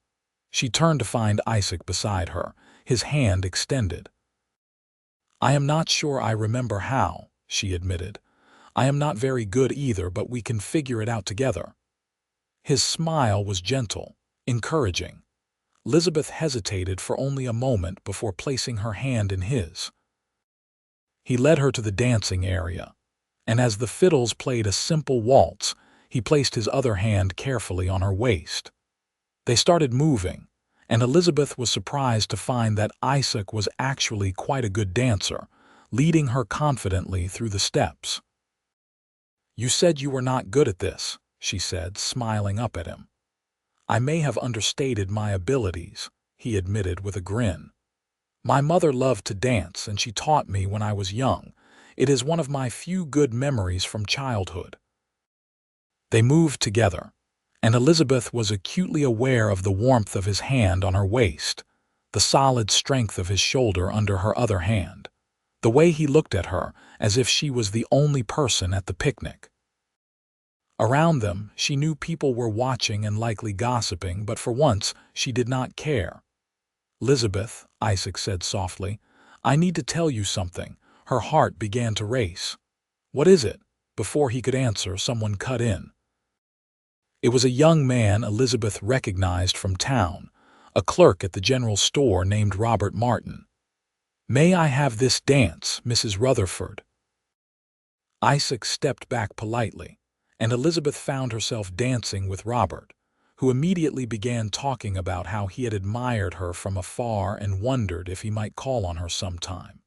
She turned to find Isaac beside her, his hand extended. "I am not sure I remember how," she admitted. "I am not very good either, but we can figure it out together." His smile was gentle, encouraging. Elizabeth hesitated for only a moment before placing her hand in his. He led her to the dancing area, and as the fiddles played a simple waltz, he placed his other hand carefully on her waist. They started moving, and Elizabeth was surprised to find that Isaac was actually quite a good dancer, leading her confidently through the steps. "You said you were not good at this," she said, smiling up at him. "I may have understated my abilities," he admitted with a grin. "My mother loved to dance, and she taught me when I was young. It is one of my few good memories from childhood." They moved together, and Elizabeth was acutely aware of the warmth of his hand on her waist, the solid strength of his shoulder under her other hand, the way he looked at her as if she was the only person at the picnic. Around them, she knew people were watching and likely gossiping, but for once she did not care. "Elizabeth," Isaac said softly, "I need to tell you something." Her heart began to race. "What is it?" Before he could answer, someone cut in. It was a young man Elizabeth recognized from town, a clerk at the general store named Robert Martin. "May I have this dance, Mrs. Rutherford?" Isaac stepped back politely, and Elizabeth found herself dancing with Robert, who immediately began talking about how he had admired her from afar and wondered if he might call on her sometime.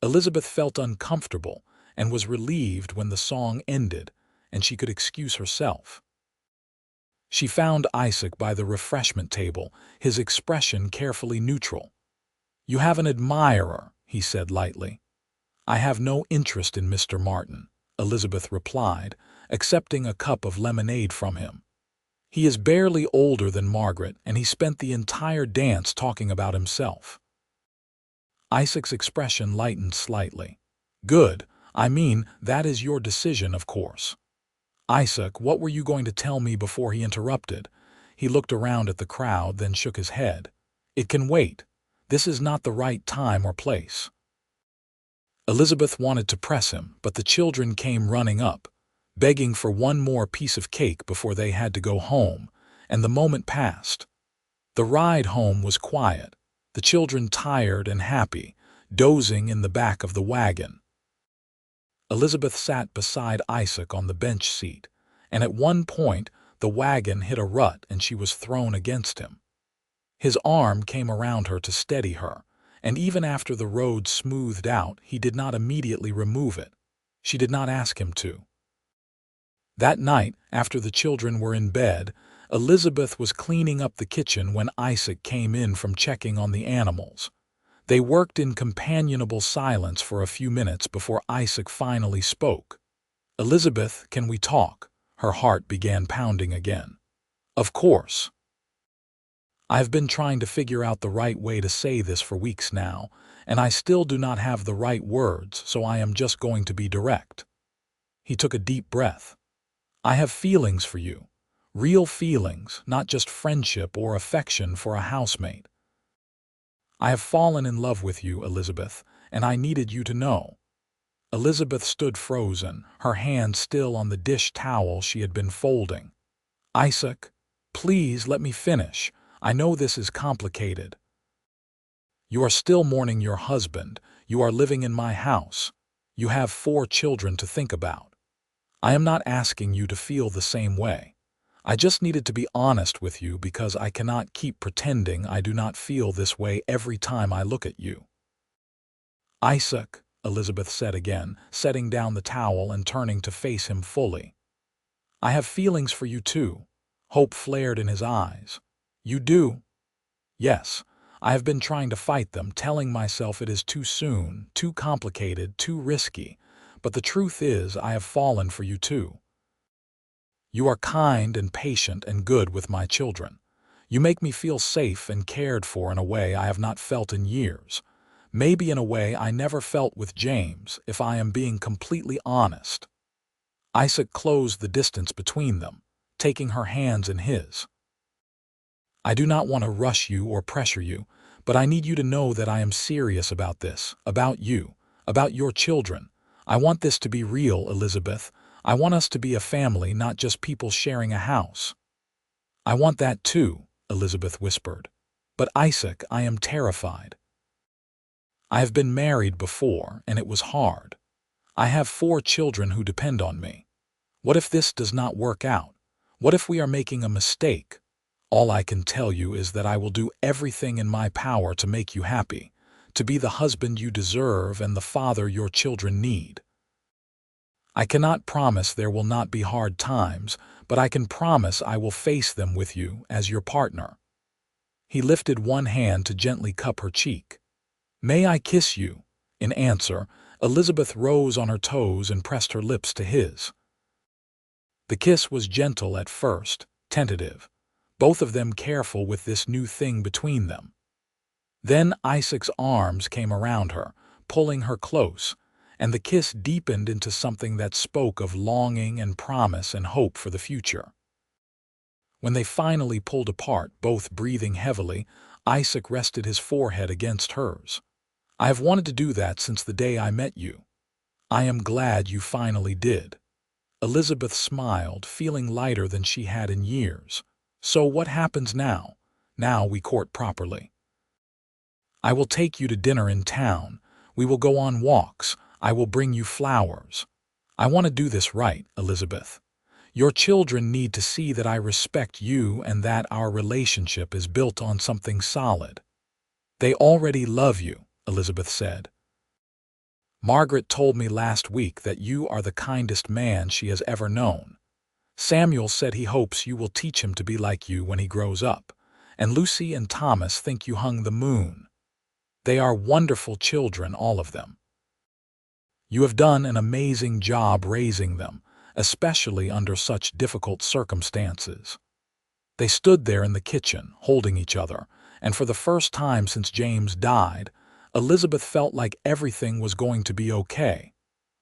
Elizabeth felt uncomfortable and was relieved when the song ended and she could excuse herself. She found Isaac by the refreshment table, his expression carefully neutral. "You have an admirer," he said lightly. "I have no interest in Mr. Martin," Elizabeth replied, accepting a cup of lemonade from him. "He is barely older than Margaret, and he spent the entire dance talking about himself." Isaac's expression lightened slightly. "Good. I mean, that is your decision, of course." "Isaac, what were you going to tell me?" Before he interrupted, he looked around at the crowd, then shook his head. "It can wait. This is not the right time or place." Elizabeth wanted to press him, but the children came running up, begging for one more piece of cake before they had to go home, and the moment passed. The ride home was quiet, the children tired and happy, dozing in the back of the wagon. Elizabeth sat beside Isaac on the bench seat, and at one point the wagon hit a rut and she was thrown against him. His arm came around her to steady her, and even after the road smoothed out, he did not immediately remove it. She did not ask him to. That night, after the children were in bed, Elizabeth was cleaning up the kitchen when Isaac came in from checking on the animals. They worked in companionable silence for a few minutes before Isaac finally spoke. "Elizabeth, can we talk?" Her heart began pounding again. "Of course." "I've been trying to figure out the right way to say this for weeks now, and I still do not have the right words, so I am just going to be direct." He took a deep breath. "I have feelings for you. Real feelings, not just friendship or affection for a housemate. I have fallen in love with you, Elizabeth, and I needed you to know." Elizabeth stood frozen, her hand still on the dish towel she had been folding. "Isaac, please let me finish. I know this is complicated. You are still mourning your husband. You are living in my house. You have 4 children to think about. I am not asking you to feel the same way. I just needed to be honest with you because I cannot keep pretending I do not feel this way every time I look at you." "Isaac," Elizabeth said again, setting down the towel and turning to face him fully. "I have feelings for you too." Hope flared in his eyes. "You do?" "Yes. I have been trying to fight them, telling myself it is too soon, too complicated, too risky. But the truth is, I have fallen for you too. You are kind and patient and good with my children. You make me feel safe and cared for in a way I have not felt in years. Maybe in a way I never felt with James, if I am being completely honest." Isaac closed the distance between them, taking her hands in his. "I do not want to rush you or pressure you, but I need you to know that I am serious about this, about you, about your children. I want this to be real, Elizabeth. I want us to be a family, not just people sharing a house." "I want that too," Elizabeth whispered. "But Isaac, I am terrified. I have been married before, and it was hard. I have 4 children who depend on me. What if this does not work out? What if we are making a mistake? All I can tell you is that I will do everything in my power to make you happy, to be the husband you deserve and the father your children need. I cannot promise there will not be hard times, but I can promise I will face them with you as your partner." He lifted one hand to gently cup her cheek. "May I kiss you?" In answer, Elizabeth rose on her toes and pressed her lips to his. The kiss was gentle at first, tentative, both of them careful with this new thing between them. Then Isaac's arms came around her, pulling her close, and the kiss deepened into something that spoke of longing and promise and hope for the future. When they finally pulled apart, both breathing heavily, Isaac rested his forehead against hers. "I have wanted to do that since the day I met you. I am glad you finally did." Elizabeth smiled, feeling lighter than she had in years. "So what happens now? Now we court properly. I will take you to dinner in town. We will go on walks. I will bring you flowers. I want to do this right, Elizabeth. Your children need to see that I respect you and that our relationship is built on something solid." "They already love you," Elizabeth said. "Margaret told me last week that you are the kindest man she has ever known. Samuel said he hopes you will teach him to be like you when he grows up, and Lucy and Thomas think you hung the moon. They are wonderful children, all of them. You have done an amazing job raising them, especially under such difficult circumstances." They stood there in the kitchen, holding each other, and for the first time since James died, Elizabeth felt like everything was going to be okay.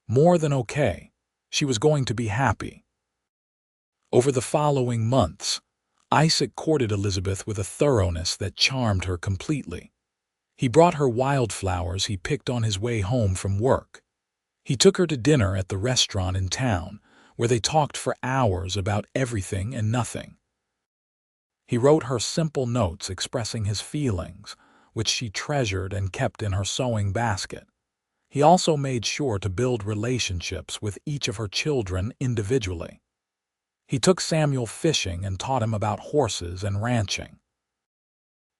More than okay. She was going to be happy. Over the following months, Isaac courted Elizabeth with a thoroughness that charmed her completely. He brought her wildflowers he picked on his way home from work. He took her to dinner at the restaurant in town, where they talked for hours about everything and nothing. He wrote her simple notes expressing his feelings, which she treasured and kept in her sewing basket. He also made sure to build relationships with each of her children individually. He took Samuel fishing and taught him about horses and ranching.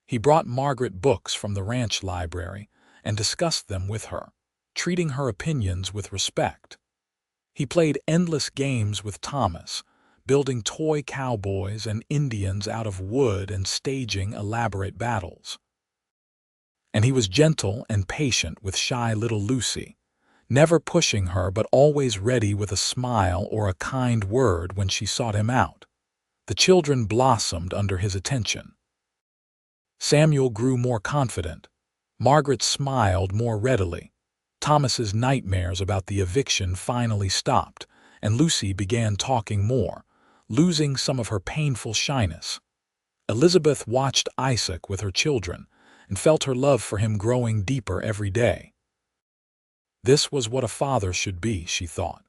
He brought Margaret books from the ranch library and discussed them with her, treating her opinions with respect. He played endless games with Thomas, building toy cowboys and Indians out of wood and staging elaborate battles. And he was gentle and patient with shy little Lucy, never pushing her but always ready with a smile or a kind word when she sought him out. The children blossomed under his attention. Samuel grew more confident. Margaret smiled more readily. Thomas's nightmares about the eviction finally stopped, and Lucy began talking more, losing some of her painful shyness. Elizabeth watched Isaac with her children and felt her love for him growing deeper every day. This was what a father should be, she thought.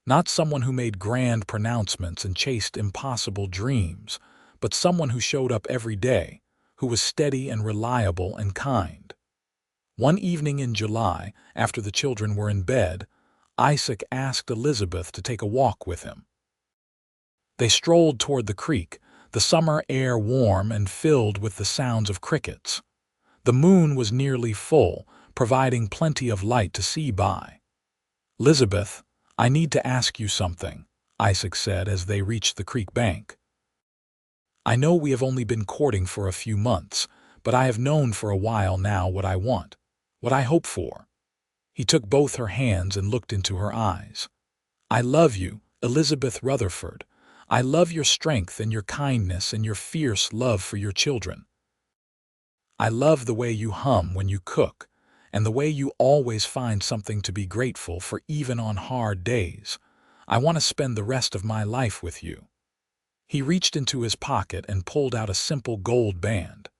Not someone who made grand pronouncements and chased impossible dreams, but someone who showed up every day, who was steady and reliable and kind. One evening in July, after the children were in bed, Isaac asked Elizabeth to take a walk with him. They strolled toward the creek, the summer air warm and filled with the sounds of crickets. The moon was nearly full, providing plenty of light to see by. "Elizabeth, I need to ask you something," Isaac said as they reached the creek bank. "I know we have only been courting for a few months, but I have known for a while now what I want, what I hope for." He took both her hands and looked into her eyes. "I love you, Elizabeth Rutherford. I love your strength and your kindness and your fierce love for your children. I love the way you hum when you cook, and the way you always find something to be grateful for even on hard days. I want to spend the rest of my life with you." He reached into his pocket and pulled out a simple gold band.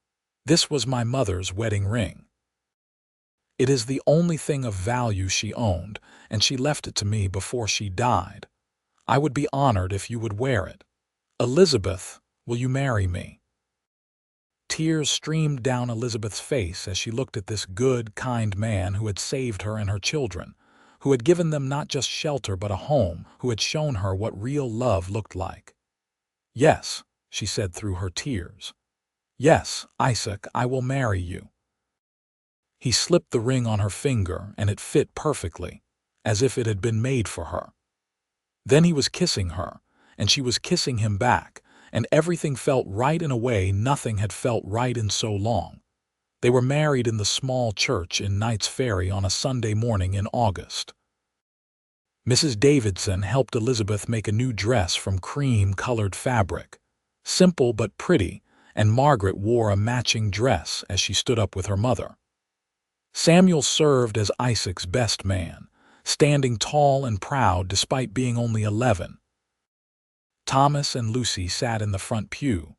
"This was my mother's wedding ring. It is the only thing of value she owned, and she left it to me before she died. I would be honored if you would wear it. Elizabeth, will you marry me?" Tears streamed down Elizabeth's face as she looked at this good, kind man who had saved her and her children, who had given them not just shelter but a home, who had shown her what real love looked like. "Yes," she said through her tears. "Yes, Isaac, I will marry you." He slipped the ring on her finger, and it fit perfectly, as if it had been made for her. Then he was kissing her, and she was kissing him back, and everything felt right in a way nothing had felt right in so long. They were married in the small church in Knight's Ferry on a Sunday morning in August. Mrs. Davidson helped Elizabeth make a new dress from cream-colored fabric, simple but pretty, and Margaret wore a matching dress as she stood up with her mother. Samuel served as Isaac's best man, standing tall and proud despite being only 11. Thomas and Lucy sat in the front pew,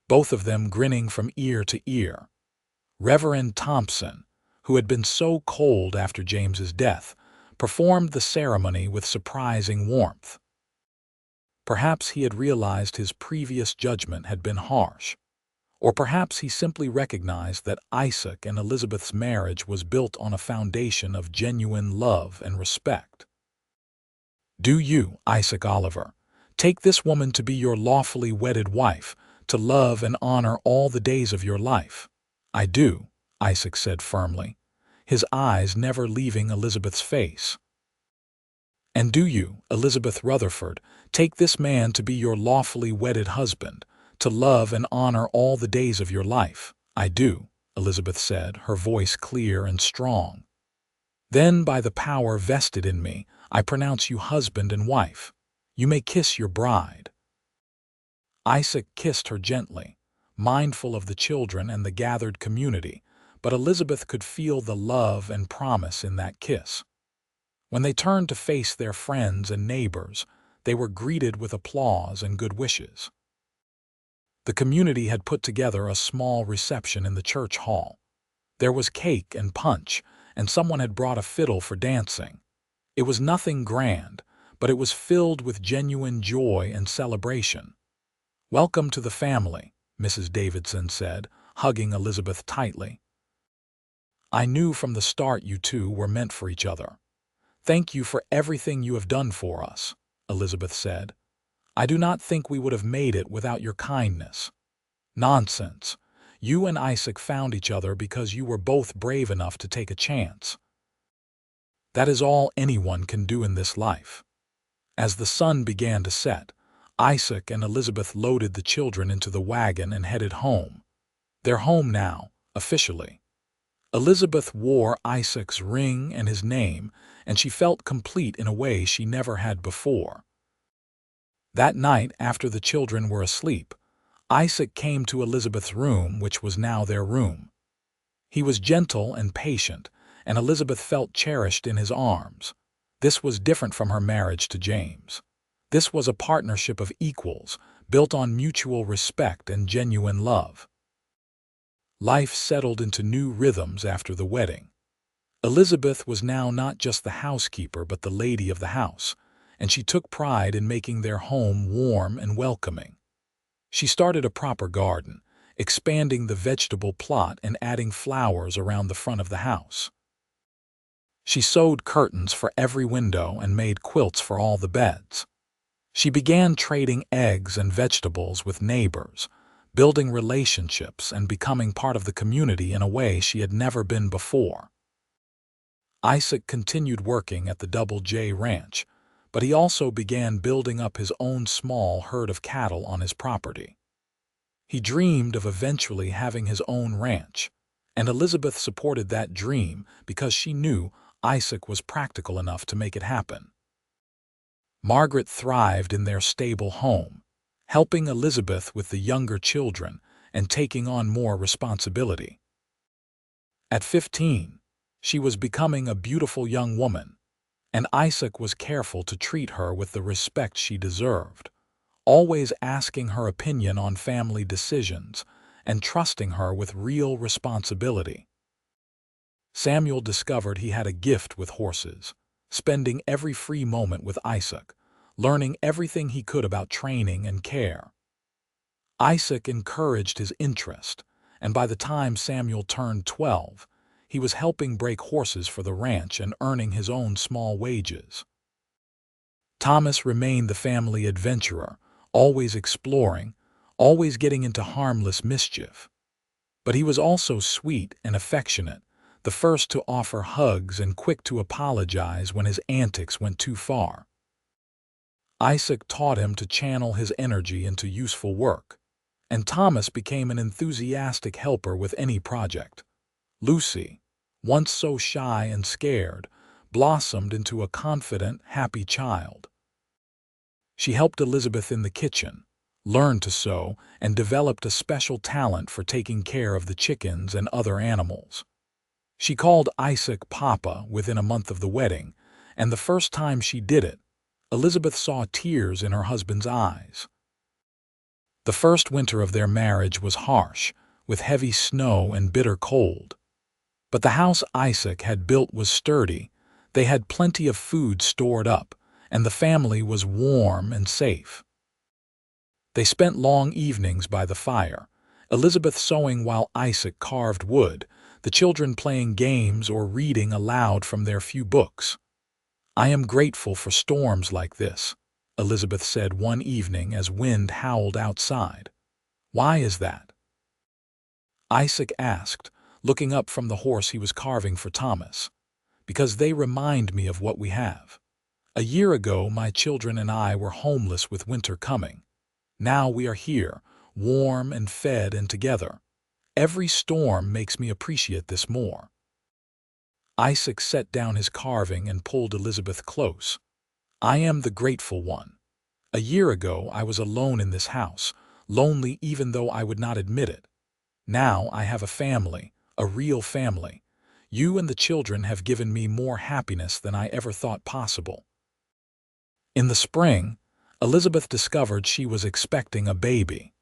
both of them grinning from ear to ear. Reverend Thompson, who had been so cold after James's death, performed the ceremony with surprising warmth. Perhaps he had realized his previous judgment had been harsh, or perhaps he simply recognized that Isaac and Elizabeth's marriage was built on a foundation of genuine love and respect. "Do you, Isaac Oliver, take this woman to be your lawfully wedded wife, to love and honor all the days of your life?" "I do," Isaac said firmly, his eyes never leaving Elizabeth's face. "And do you, Elizabeth Rutherford, take this man to be your lawfully wedded husband, to love and honor all the days of your life?" "I do," Elizabeth said, her voice clear and strong. "Then, by the power vested in me, I pronounce you husband and wife. You may kiss your bride." Isaac kissed her gently, mindful of the children and the gathered community, but Elizabeth could feel the love and promise in that kiss. When they turned to face their friends and neighbors, they were greeted with applause and good wishes. The community had put together a small reception in the church hall. There was cake and punch, and someone had brought a fiddle for dancing. It was nothing grand, but it was filled with genuine joy and celebration. "Welcome to the family," Mrs. Davidson said, hugging Elizabeth tightly. I knew from the start you two were meant for each other. Thank you for everything you have done for us, Elizabeth said. I do not think we would have made it without your kindness. Nonsense. You and Isaac found each other because you were both brave enough to take a chance. That is all anyone can do in this life. As the sun began to set, Isaac and Elizabeth loaded the children into the wagon and headed home. They're home now, officially. Elizabeth wore Isaac's ring and his name, and she felt complete in a way she never had before. That night, after the children were asleep, Isaac came to Elizabeth's room, which was now their room. He was gentle and patient, and Elizabeth felt cherished in his arms. This was different from her marriage to James. This was a partnership of equals, built on mutual respect and genuine love. Life settled into new rhythms after the wedding. Elizabeth was now not just the housekeeper but the lady of the house, and she took pride in making their home warm and welcoming. She started a proper garden, expanding the vegetable plot and adding flowers around the front of the house. She sewed curtains for every window and made quilts for all the beds. She began trading eggs and vegetables with neighbors, building relationships and becoming part of the community in a way she had never been before. Isaac continued working at the Double J Ranch, but he also began building up his own small herd of cattle on his property. He dreamed of eventually having his own ranch, and Elizabeth supported that dream because she knew Isaac was practical enough to make it happen. Margaret thrived in their stable home, helping Elizabeth with the younger children and taking on more responsibility. At 15, she was becoming a beautiful young woman, and Isaac was careful to treat her with the respect she deserved, always asking her opinion on family decisions and trusting her with real responsibility. Samuel discovered he had a gift with horses, spending every free moment with Isaac, learning everything he could about training and care. Isaac encouraged his interest, and by the time Samuel turned 12, he was helping break horses for the ranch and earning his own small wages. Thomas remained the family adventurer, always exploring, always getting into harmless mischief. But he was also sweet and affectionate, the first to offer hugs and quick to apologize when his antics went too far. Isaac taught him to channel his energy into useful work, and Thomas became an enthusiastic helper with any project. Lucy, once so shy and scared, blossomed into a confident, happy child. She helped Elizabeth in the kitchen, learned to sew, and developed a special talent for taking care of the chickens and other animals. She called Isaac Papa within a month of the wedding, and the first time she did it, Elizabeth saw tears in her husband's eyes. The first winter of their marriage was harsh, with heavy snow and bitter cold. But the house Isaac had built was sturdy, they had plenty of food stored up, and the family was warm and safe. They spent long evenings by the fire, Elizabeth sewing while Isaac carved wood, the children playing games or reading aloud from their few books. "I am grateful for storms like this," Elizabeth said one evening as wind howled outside. "Why is that?" Isaac asked, looking up from the horse he was carving for Thomas. "Because they remind me of what we have. A year ago, my children and I were homeless with winter coming. Now we are here, warm and fed and together. Every storm makes me appreciate this more." Isaac set down his carving and pulled Elizabeth close. "I am the grateful one. A year ago, I was alone in this house, lonely even though I would not admit it. Now I have a family, a real family. You and the children have given me more happiness than I ever thought possible." In the spring, Elizabeth discovered she was expecting a baby.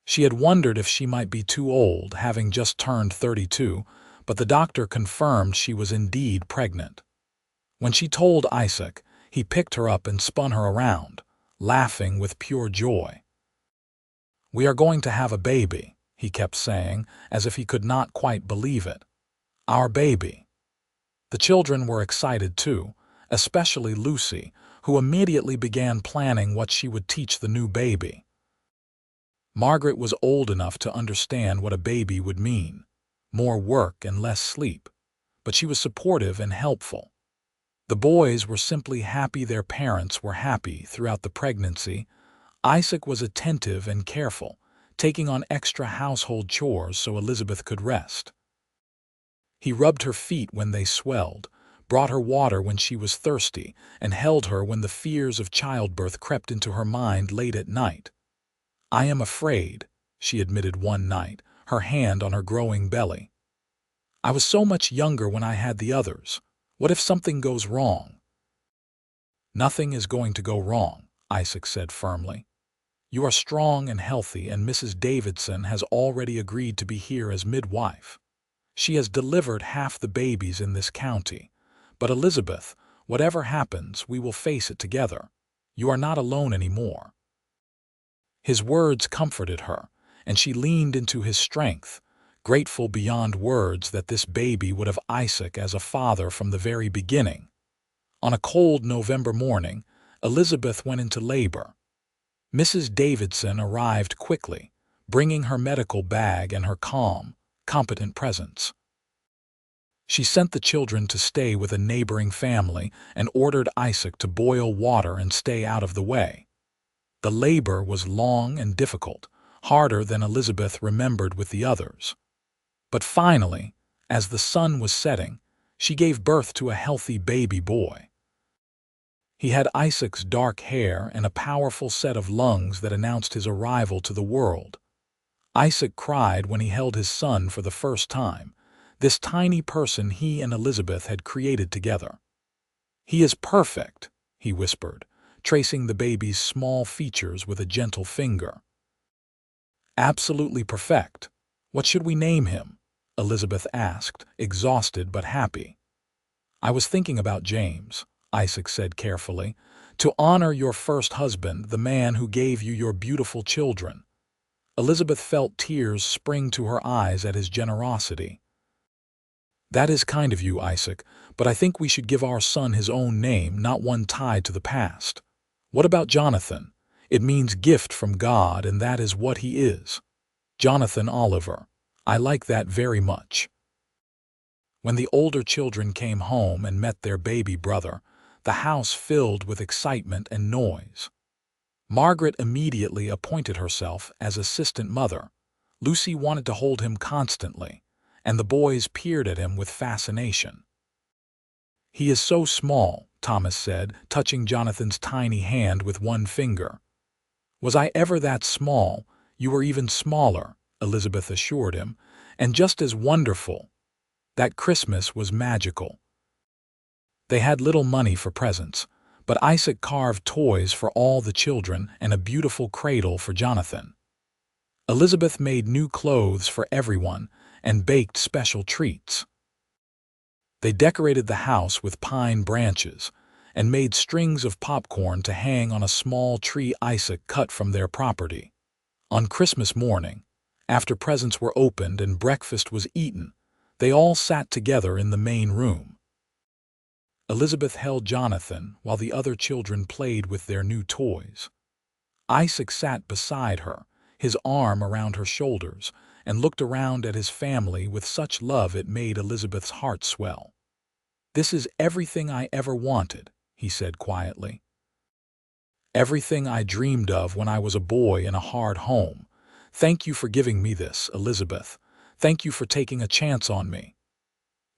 She had wondered if she might be too old, having just turned 32, but the doctor confirmed she was indeed pregnant. When she told Isaac, he picked her up and spun her around, laughing with pure joy. "We are going to have a baby," he kept saying, as if he could not quite believe it. Our baby. The children were excited too, especially Lucy, who immediately began planning what she would teach the new baby. Margaret was old enough to understand what a baby would mean: more work and less sleep, but she was supportive and helpful. The boys were simply happy their parents were happy throughout the pregnancy. Isaac was attentive and careful, taking on extra household chores so Elizabeth could rest. He rubbed her feet when they swelled, brought her water when she was thirsty, and held her when the fears of childbirth crept into her mind late at night. "I am afraid," she admitted one night, her hand on her growing belly. "I was so much younger when I had the others. What if something goes wrong?" "Nothing is going to go wrong," Isaac said firmly. "You are strong and healthy, and Mrs. Davidson has already agreed to be here as midwife. She has delivered half the babies in this county. But Elizabeth, whatever happens, we will face it together. You are not alone anymore." His words comforted her, and she leaned into his strength, grateful beyond words that this baby would have Isaac as a father from the very beginning. On a cold November morning, Elizabeth went into labor. Mrs. Davidson arrived quickly, bringing her medical bag and her calm, competent presence. She sent the children to stay with a neighboring family and ordered Isaac to boil water and stay out of the way. The labor was long and difficult, harder than Elizabeth remembered with the others. But finally, as the sun was setting, she gave birth to a healthy baby boy. He had Isaac's dark hair and a powerful set of lungs that announced his arrival to the world. Isaac cried when he held his son for the first time, this tiny person he and Elizabeth had created together. "He is perfect," he whispered, tracing the baby's small features with a gentle finger. "Absolutely perfect. What should we name him?" Elizabeth asked, exhausted but happy. "I was thinking about James," Isaac said carefully, "to honor your first husband, the man who gave you your beautiful children." Elizabeth felt tears spring to her eyes at his generosity. "That is kind of you, Isaac, but I think we should give our son his own name, not one tied to the past. What about Jonathan? It means gift from God, and that is what he is. Jonathan Oliver. I like that very much." When the older children came home and met their baby brother, the house filled with excitement and noise. Margaret immediately appointed herself as assistant mother. Lucy wanted to hold him constantly, and the boys peered at him with fascination. "He is so small," Thomas said, touching Jonathan's tiny hand with one finger. "Was I ever that small? You were even smaller," Elizabeth assured him, "and just as wonderful." That Christmas was magical. They had little money for presents, but Isaac carved toys for all the children and a beautiful cradle for Jonathan. Elizabeth made new clothes for everyone and baked special treats. They decorated the house with pine branches and made strings of popcorn to hang on a small tree Isaac cut from their property. On Christmas morning, after presents were opened and breakfast was eaten, they all sat together in the main room. Elizabeth held Jonathan while the other children played with their new toys. Isaac sat beside her, his arm around her shoulders, and looked around at his family with such love it made Elizabeth's heart swell. "This is everything I ever wanted," he said quietly. "Everything I dreamed of when I was a boy in a hard home. Thank you for giving me this, Elizabeth. Thank you for taking a chance on me."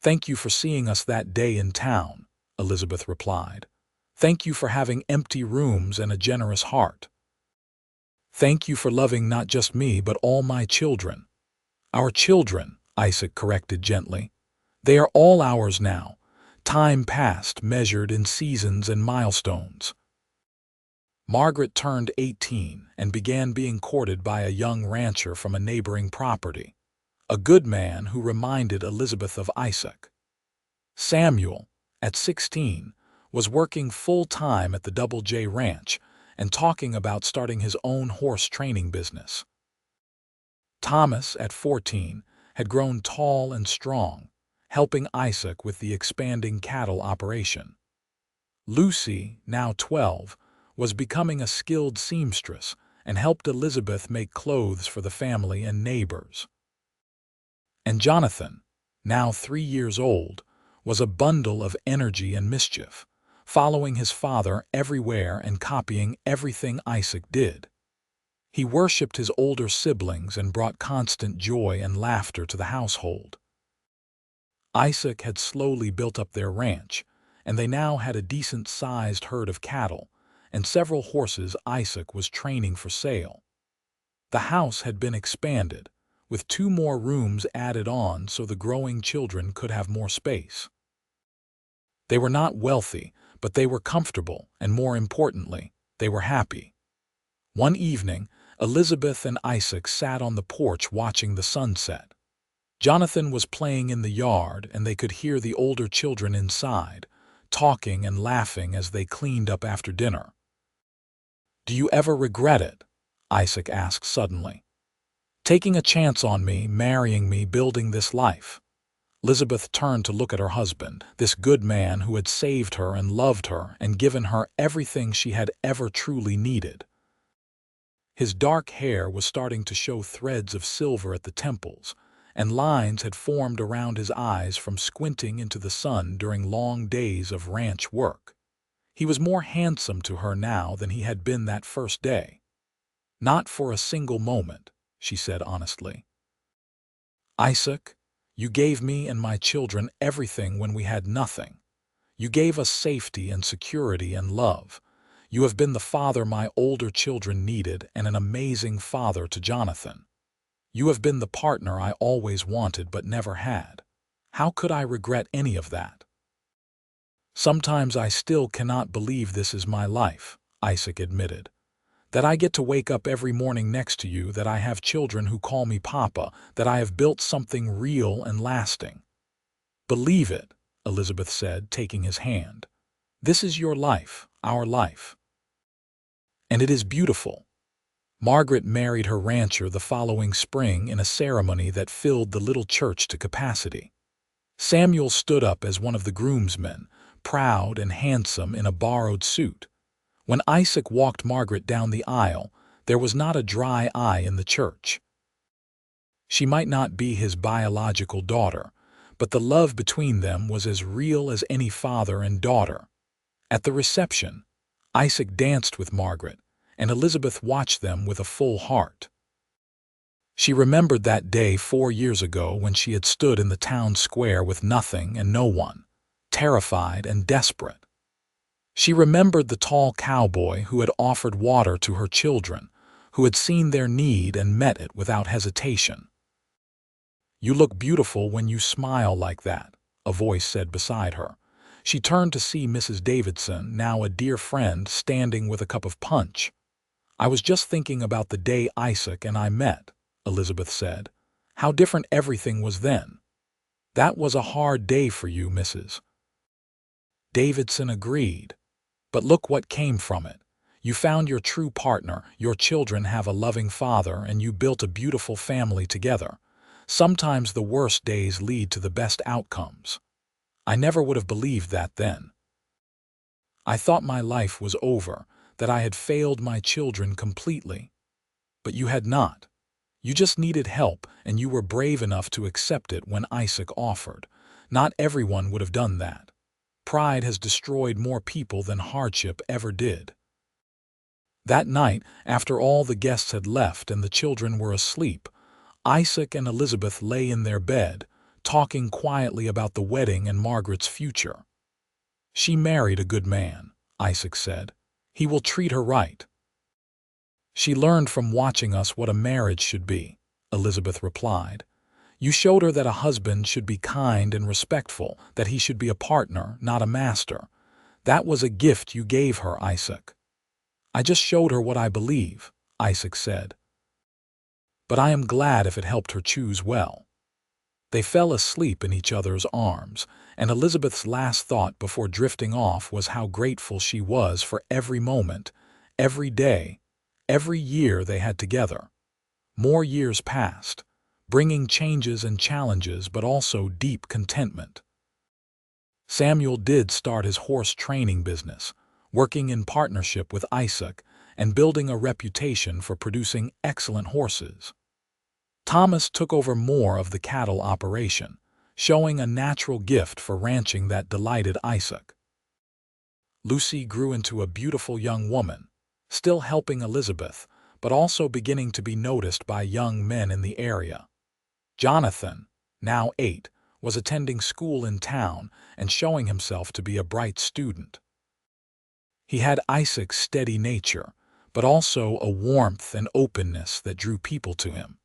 "Thank you for seeing us that day in town," Elizabeth replied. "Thank you for having empty rooms and a generous heart. Thank you for loving not just me but all my children." "Our children," Isaac corrected gently. "They are all ours now. Time past measured in seasons and milestones." Margaret turned 18 and began being courted by a young rancher from a neighboring property, a good man who reminded Elizabeth of Isaac. Samuel, at 16, was working full-time at the Double J Ranch and talking about starting his own horse training business. Thomas, at 14, had grown tall and strong, helping Isaac with the expanding cattle operation. Lucy, now 12, was becoming a skilled seamstress and helped Elizabeth make clothes for the family and neighbors. And Jonathan, now 3 years old, was a bundle of energy and mischief, following his father everywhere and copying everything Isaac did. He worshipped his older siblings and brought constant joy and laughter to the household. Isaac had slowly built up their ranch, and they now had a decent-sized herd of cattle and several horses Isaac was training for sale. The house had been expanded, with 2 more rooms added on so the growing children could have more space. They were not wealthy, but they were comfortable, and more importantly, they were happy. One evening, Elizabeth and Isaac sat on the porch watching the sunset. Jonathan was playing in the yard, and they could hear the older children inside, talking and laughing as they cleaned up after dinner. "Do you ever regret it?" Isaac asked suddenly. "Taking a chance on me, marrying me, building this life?" Elizabeth turned to look at her husband, this good man who had saved her and loved her and given her everything she had ever truly needed. His dark hair was starting to show threads of silver at the temples, and lines had formed around his eyes from squinting into the sun during long days of ranch work. He was more handsome to her now than he had been that first day. "Not for a single moment," she said honestly. "Isaac, you gave me and my children everything when we had nothing. You gave us safety and security and love. You have been the father my older children needed and an amazing father to Jonathan. You have been the partner I always wanted but never had. How could I regret any of that? Sometimes I still cannot believe this is my life," Isaac admitted. "That I get to wake up every morning next to you, that I have children who call me Papa, that I have built something real and lasting." "Believe it," Elizabeth said, taking his hand. "This is your life, our life. And it is beautiful." Margaret married her rancher the following spring in a ceremony that filled the little church to capacity. Samuel stood up as one of the groomsmen, proud and handsome in a borrowed suit. When Isaac walked Margaret down the aisle, there was not a dry eye in the church. She might not be his biological daughter, but the love between them was as real as any father and daughter. At the reception, Isaac danced with Margaret, and Elizabeth watched them with a full heart. She remembered that day 4 years ago when she had stood in the town square with nothing and no one, terrified and desperate. She remembered the tall cowboy who had offered water to her children, who had seen their need and met it without hesitation. "You look beautiful when you smile like that," a voice said beside her. She turned to see Mrs. Davidson, now a dear friend, standing with a cup of punch. "I was just thinking about the day Isaac and I met," Elizabeth said. "How different everything was then." "That was a hard day for you, Mrs. Davidson agreed. "But look what came from it. You found your true partner, your children have a loving father, and you built a beautiful family together. Sometimes the worst days lead to the best outcomes. I never would have believed that then. I thought my life was over, that I had failed my children completely. But you had not. You just needed help, and you were brave enough to accept it when Isaac offered. Not everyone would have done that. Pride has destroyed more people than hardship ever did." That night, after all the guests had left and the children were asleep, Isaac and Elizabeth lay in their bed, talking quietly about the wedding and Margaret's future. "She married a good man," Isaac said. "He will treat her right." "She learned from watching us what a marriage should be," Elizabeth replied. "You showed her that a husband should be kind and respectful, that he should be a partner, not a master. That was a gift you gave her, Isaac." "I just showed her what I believe," Isaac said. "But I am glad if it helped her choose well." They fell asleep in each other's arms, and Elizabeth's last thought before drifting off was how grateful she was for every moment, every day, every year they had together. More years passed, bringing changes and challenges but also deep contentment. Samuel did start his horse training business, working in partnership with Isaac and building a reputation for producing excellent horses. Thomas took over more of the cattle operation, showing a natural gift for ranching that delighted Isaac. Lucy grew into a beautiful young woman, still helping Elizabeth, but also beginning to be noticed by young men in the area. Jonathan, now 8, was attending school in town and showing himself to be a bright student. He had Isaac's steady nature, but also a warmth and openness that drew people to him.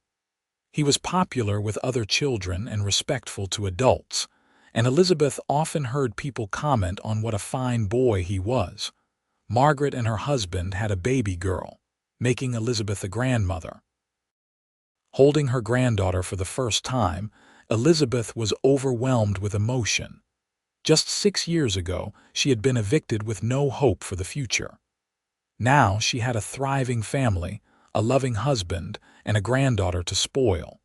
He was popular with other children and respectful to adults, and Elizabeth often heard people comment on what a fine boy he was. Margaret and her husband had a baby girl, making Elizabeth a grandmother. Holding her granddaughter for the first time, Elizabeth was overwhelmed with emotion. Just 6 years ago, she had been evicted with no hope for the future. Now she had a thriving family, a loving husband, and a granddaughter to spoil.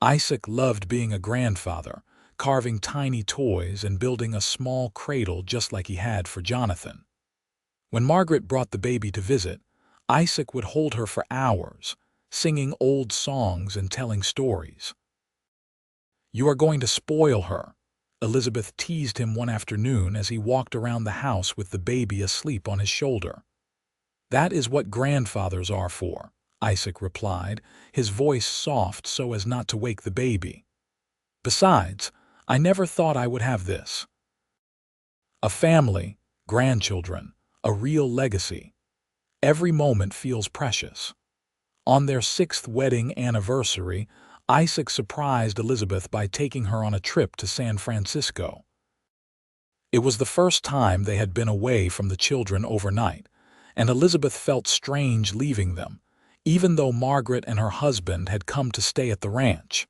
Isaac loved being a grandfather, carving tiny toys and building a small cradle just like he had for Jonathan. When Margaret brought the baby to visit, Isaac would hold her for hours, singing old songs and telling stories. "You are going to spoil her," Elizabeth teased him one afternoon as he walked around the house with the baby asleep on his shoulder. "That is what grandfathers are for," Isaac replied, his voice soft so as not to wake the baby. "Besides, I never thought I would have this. A family, grandchildren, a real legacy. Every moment feels precious." On their 6th wedding anniversary, Isaac surprised Elizabeth by taking her on a trip to San Francisco. It was the first time they had been away from the children overnight, and Elizabeth felt strange leaving them, even though Margaret and her husband had come to stay at the ranch.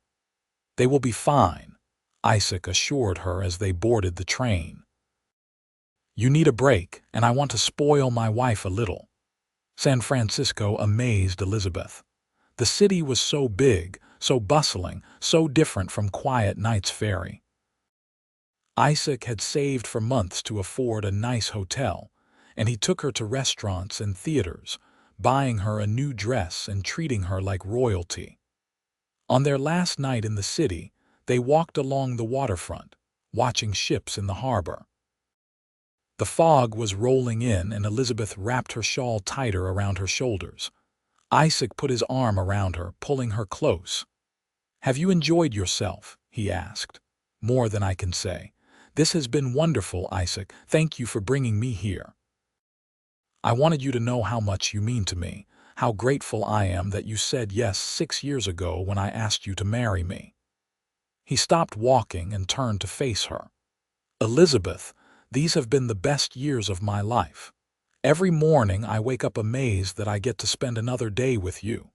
"They will be fine," Isaac assured her as they boarded the train. "You need a break, and I want to spoil my wife a little." San Francisco amazed Elizabeth. The city was so big, so bustling, so different from quiet Knight's Ferry. Isaac had saved for months to afford a nice hotel, and he took her to restaurants and theaters, buying her a new dress and treating her like royalty. On their last night in the city, they walked along the waterfront, watching ships in the harbor. The fog was rolling in, and Elizabeth wrapped her shawl tighter around her shoulders. Isaac put his arm around her, pulling her close. "Have you enjoyed yourself?" he asked. "More than I can say. This has been wonderful, Isaac. Thank you for bringing me here. I wanted you to know how much you mean to me, how grateful I am that you said yes 6 years ago when I asked you to marry me." He stopped walking and turned to face her. "Elizabeth, these have been the best years of my life. Every morning I wake up amazed that I get to spend another day with you.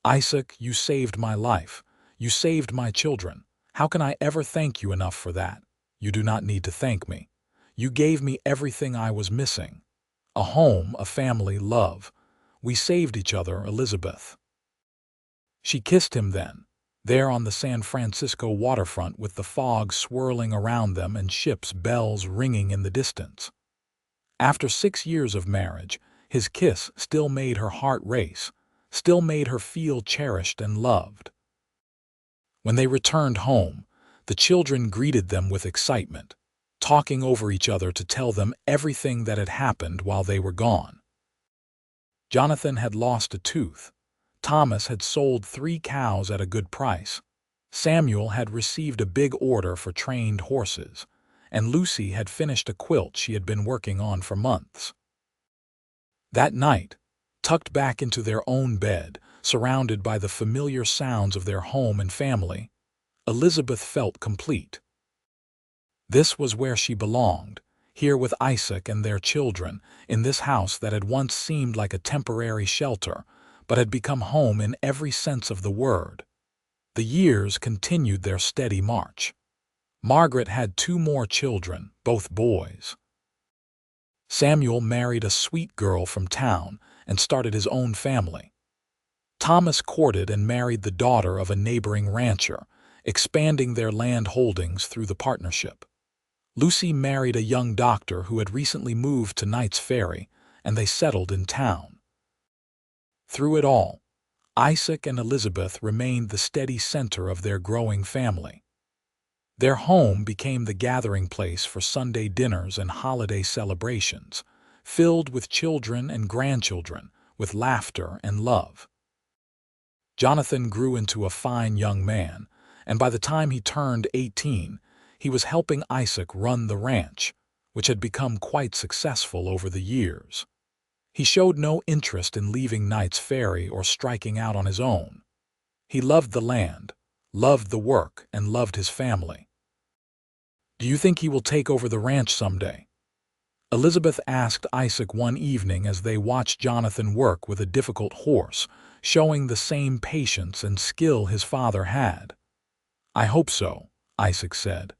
Isaac, you saved my life. You saved my children. How can I ever thank you enough for that? You do not need to thank me. You gave me everything I was missing. A home, a family, love. We saved each other, Elizabeth." She kissed him then, there on the San Francisco waterfront with the fog swirling around them and ships' bells ringing in the distance. After 6 years of marriage, his kiss still made her heart race, still made her feel cherished and loved. When they returned home, the children greeted them with excitement, talking over each other to tell them everything that had happened while they were gone. Jonathan had lost a tooth. Thomas had sold 3 cows at a good price. Samuel had received a big order for trained horses, and Lucy had finished a quilt she had been working on for months. That night, tucked back into their own bed, surrounded by the familiar sounds of their home and family, Elizabeth felt complete. This was where she belonged, here with Isaac and their children, in this house that had once seemed like a temporary shelter, but had become home in every sense of the word. The years continued their steady march. Margaret had 2 more children, both boys. Samuel married a sweet girl from town and started his own family. Thomas courted and married the daughter of a neighboring rancher, expanding their land holdings through the partnership. Lucy married a young doctor who had recently moved to Knight's Ferry, and they settled in town. Through it all, Isaac and Elizabeth remained the steady center of their growing family. Their home became the gathering place for Sunday dinners and holiday celebrations, filled with children and grandchildren, with laughter and love. Jonathan grew into a fine young man, and by the time he turned 18, he was helping Isaac run the ranch, which had become quite successful over the years. He showed no interest in leaving Knight's Ferry or striking out on his own. He loved the land, loved the work, and loved his family. "Do you think he will take over the ranch someday?" Elizabeth asked Isaac one evening as they watched Jonathan work with a difficult horse, showing the same patience and skill his father had. "I hope so," Isaac said.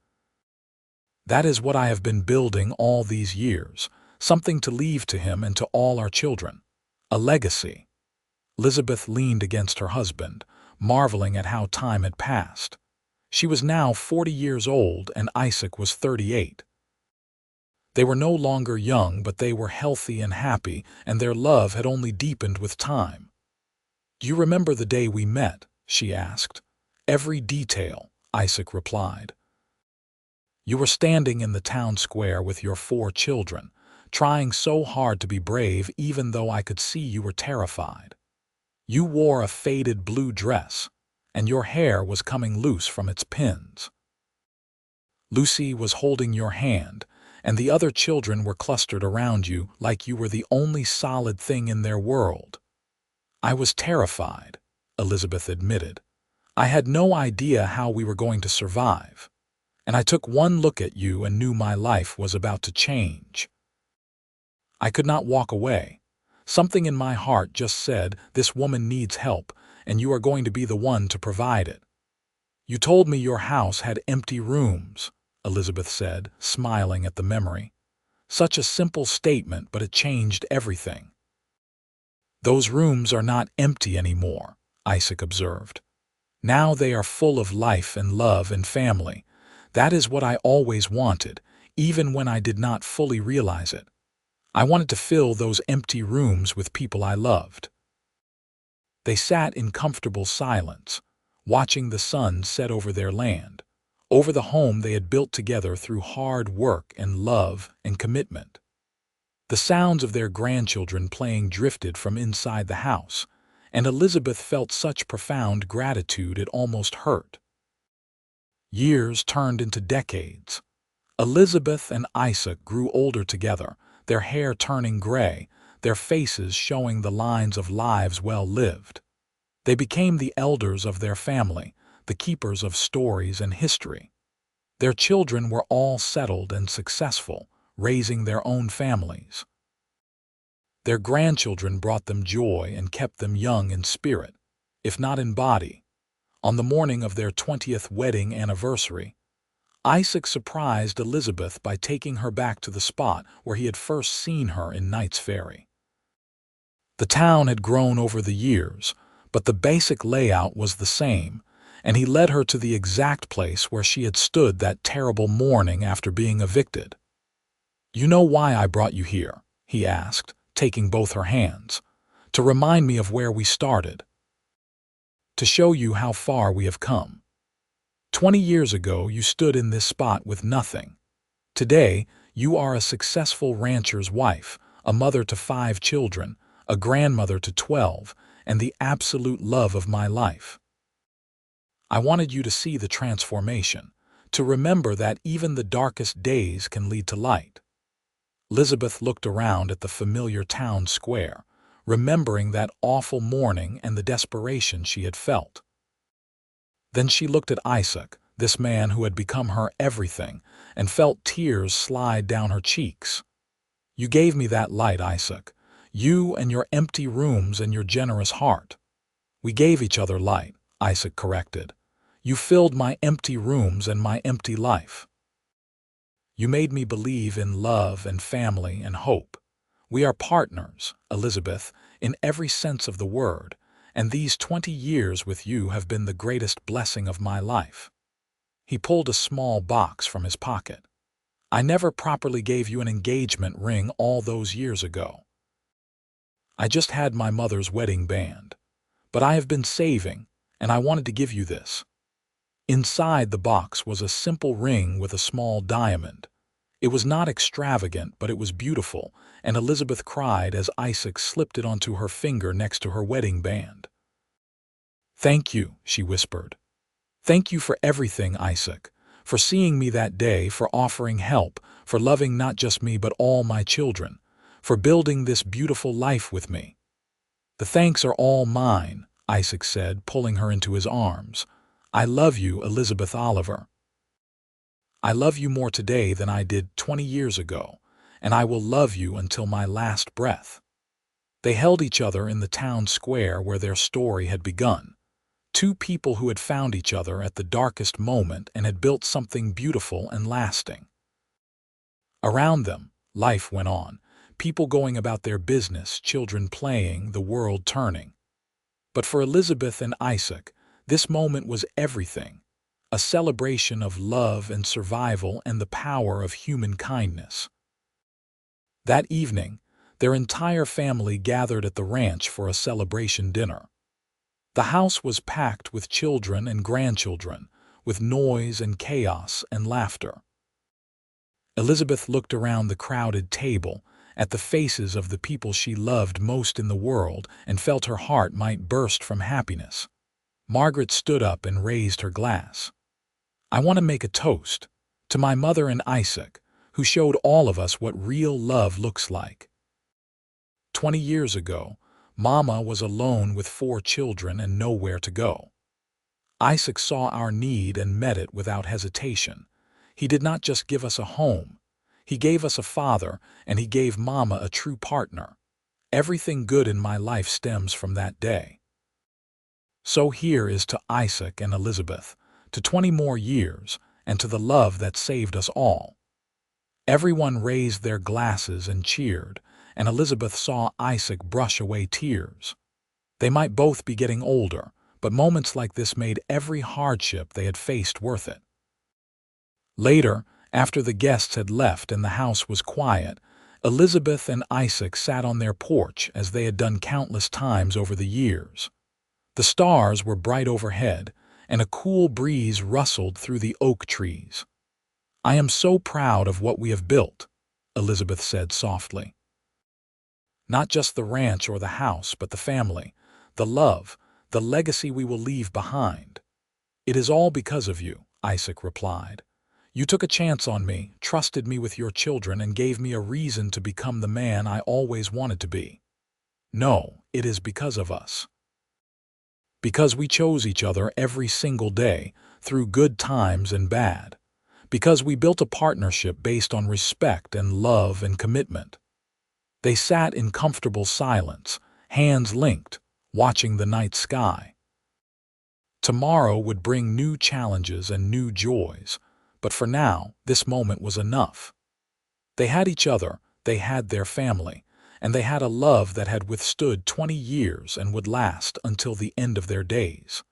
"That is what I have been building all these years, something to leave to him and to all our children. A legacy." Elizabeth leaned against her husband, marveling at how time had passed. She was now 40 years old and Isaac was 38. They were no longer young, but they were healthy and happy, and their love had only deepened with time. "Do you remember the day we met?" she asked. "Every detail," Isaac replied. "You were standing in the town square with your 4 children, trying so hard to be brave even though I could see you were terrified. You wore a faded blue dress, and your hair was coming loose from its pins. Lucy was holding your hand, and the other children were clustered around you like you were the only solid thing in their world." "I was terrified," Elizabeth admitted. "I had no idea how we were going to survive. And I took one look at you and knew my life was about to change. I could not walk away. Something in my heart just said, this woman needs help, and you are going to be the one to provide it." "You told me your house had empty rooms," Elizabeth said, smiling at the memory. "Such a simple statement, but it changed everything." "Those rooms are not empty anymore," Isaac observed. "Now they are full of life and love and family. That is what I always wanted, even when I did not fully realize it. I wanted to fill those empty rooms with people I loved." They sat in comfortable silence, watching the sun set over their land, over the home they had built together through hard work and love and commitment. The sounds of their grandchildren playing drifted from inside the house, and Elizabeth felt such profound gratitude it almost hurt. Years turned into decades. Elizabeth and Isaac grew older together, their hair turning gray, their faces showing the lines of lives well lived. They became the elders of their family, the keepers of stories and history. Their children were all settled and successful, raising their own families. Their grandchildren brought them joy and kept them young in spirit, if not in body. On the morning of their 20th wedding anniversary, Isaac surprised Elizabeth by taking her back to the spot where he had first seen her in Knight's Ferry. The town had grown over the years, but the basic layout was the same, and he led her to the exact place where she had stood that terrible morning after being evicted. "You know why I brought you here?" he asked, taking both her hands. "To remind me of where we started. To show you how far we have come. 20 years ago, you stood in this spot with nothing. Today, you are a successful rancher's wife, a mother to 5 children, a grandmother to 12, and the absolute love of my life. I wanted you to see the transformation, to remember that even the darkest days can lead to light." Elizabeth looked around at the familiar town square, remembering that awful morning and the desperation she had felt. Then she looked at Isaac, this man who had become her everything, and felt tears slide down her cheeks. "You gave me that light, Isaac. You and your empty rooms and your generous heart." "We gave each other light," Isaac corrected. "You filled my empty rooms and my empty life. You made me believe in love and family and hope. We are partners, Elizabeth, in every sense of the word, and these 20 years with you have been the greatest blessing of my life." He pulled a small box from his pocket. "I never properly gave you an engagement ring all those years ago. I just had my mother's wedding band. But I have been saving, and I wanted to give you this." Inside the box was a simple ring with a small diamond. It was not extravagant, but it was beautiful, and Elizabeth cried as Isaac slipped it onto her finger next to her wedding band. "Thank you," she whispered. "Thank you for everything, Isaac, for seeing me that day, for offering help, for loving not just me but all my children, for building this beautiful life with me." "The thanks are all mine," Isaac said, pulling her into his arms. "I love you, Elizabeth Oliver. I love you more today than I did 20 years ago, and I will love you until my last breath." They held each other in the town square where their story had begun. Two people who had found each other at the darkest moment and had built something beautiful and lasting. Around them, life went on, people going about their business, children playing, the world turning. But for Elizabeth and Isaac, this moment was everything. A celebration of love and survival and the power of human kindness. That evening, their entire family gathered at the ranch for a celebration dinner. The house was packed with children and grandchildren, with noise and chaos and laughter. Elizabeth looked around the crowded table, at the faces of the people she loved most in the world, and felt her heart might burst from happiness. Margaret stood up and raised her glass. "I want to make a toast to my mother and Isaac, who showed all of us what real love looks like. 20 years ago, Mama was alone with 4 children and nowhere to go. Isaac saw our need and met it without hesitation. He did not just give us a home. He gave us a father, and he gave Mama a true partner. Everything good in my life stems from that day." So here is to Isaac and Elizabeth, to 20 more years, and to the love that saved us all. Everyone raised their glasses and cheered, and Elizabeth saw Isaac brush away tears. They might both be getting older, but moments like this made every hardship they had faced worth it. Later, after the guests had left and the house was quiet, Elizabeth and Isaac sat on their porch as they had done countless times over the years. The stars were bright overhead, and a cool breeze rustled through the oak trees. "I am so proud of what we have built," Elizabeth said softly. "Not just the ranch or the house, but the family, the love, the legacy we will leave behind." "It is all because of you," Isaac replied. "You took a chance on me, trusted me with your children, and gave me a reason to become the man I always wanted to be. No, it is because of us. Because we chose each other every single day, through good times and bad. Because we built a partnership based on respect and love and commitment." They sat in comfortable silence, hands linked, watching the night sky. Tomorrow would bring new challenges and new joys, but for now, this moment was enough. They had each other, they had their family, and they had a love that had withstood 20 years and would last until the end of their days.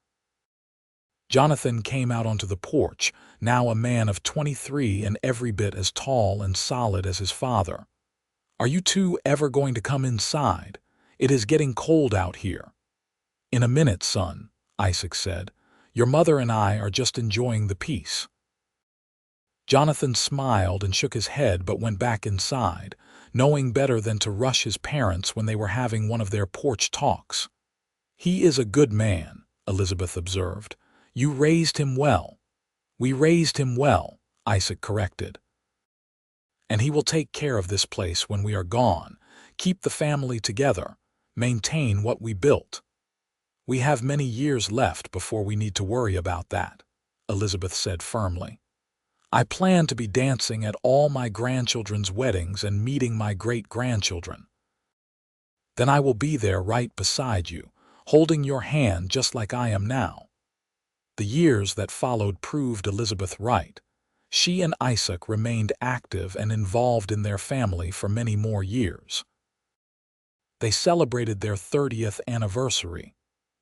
Jonathan came out onto the porch, now a man of 23 and every bit as tall and solid as his father. "Are you two ever going to come inside? It is getting cold out here." "In a minute, son," Isaac said. "Your mother and I are just enjoying the peace." Jonathan smiled and shook his head but went back inside, knowing better than to rush his parents when they were having one of their porch talks. "He is a good man," Elizabeth observed. "You raised him well." "We raised him well," Isaac corrected. "And he will take care of this place when we are gone, keep the family together, maintain what we built. We have many years left before we need to worry about that," Elizabeth said firmly. "I plan to be dancing at all my grandchildren's weddings and meeting my great-grandchildren. Then I will be there right beside you, holding your hand just like I am now." The years that followed proved Elizabeth right. She and Isaac remained active and involved in their family for many more years. They celebrated their 30th anniversary.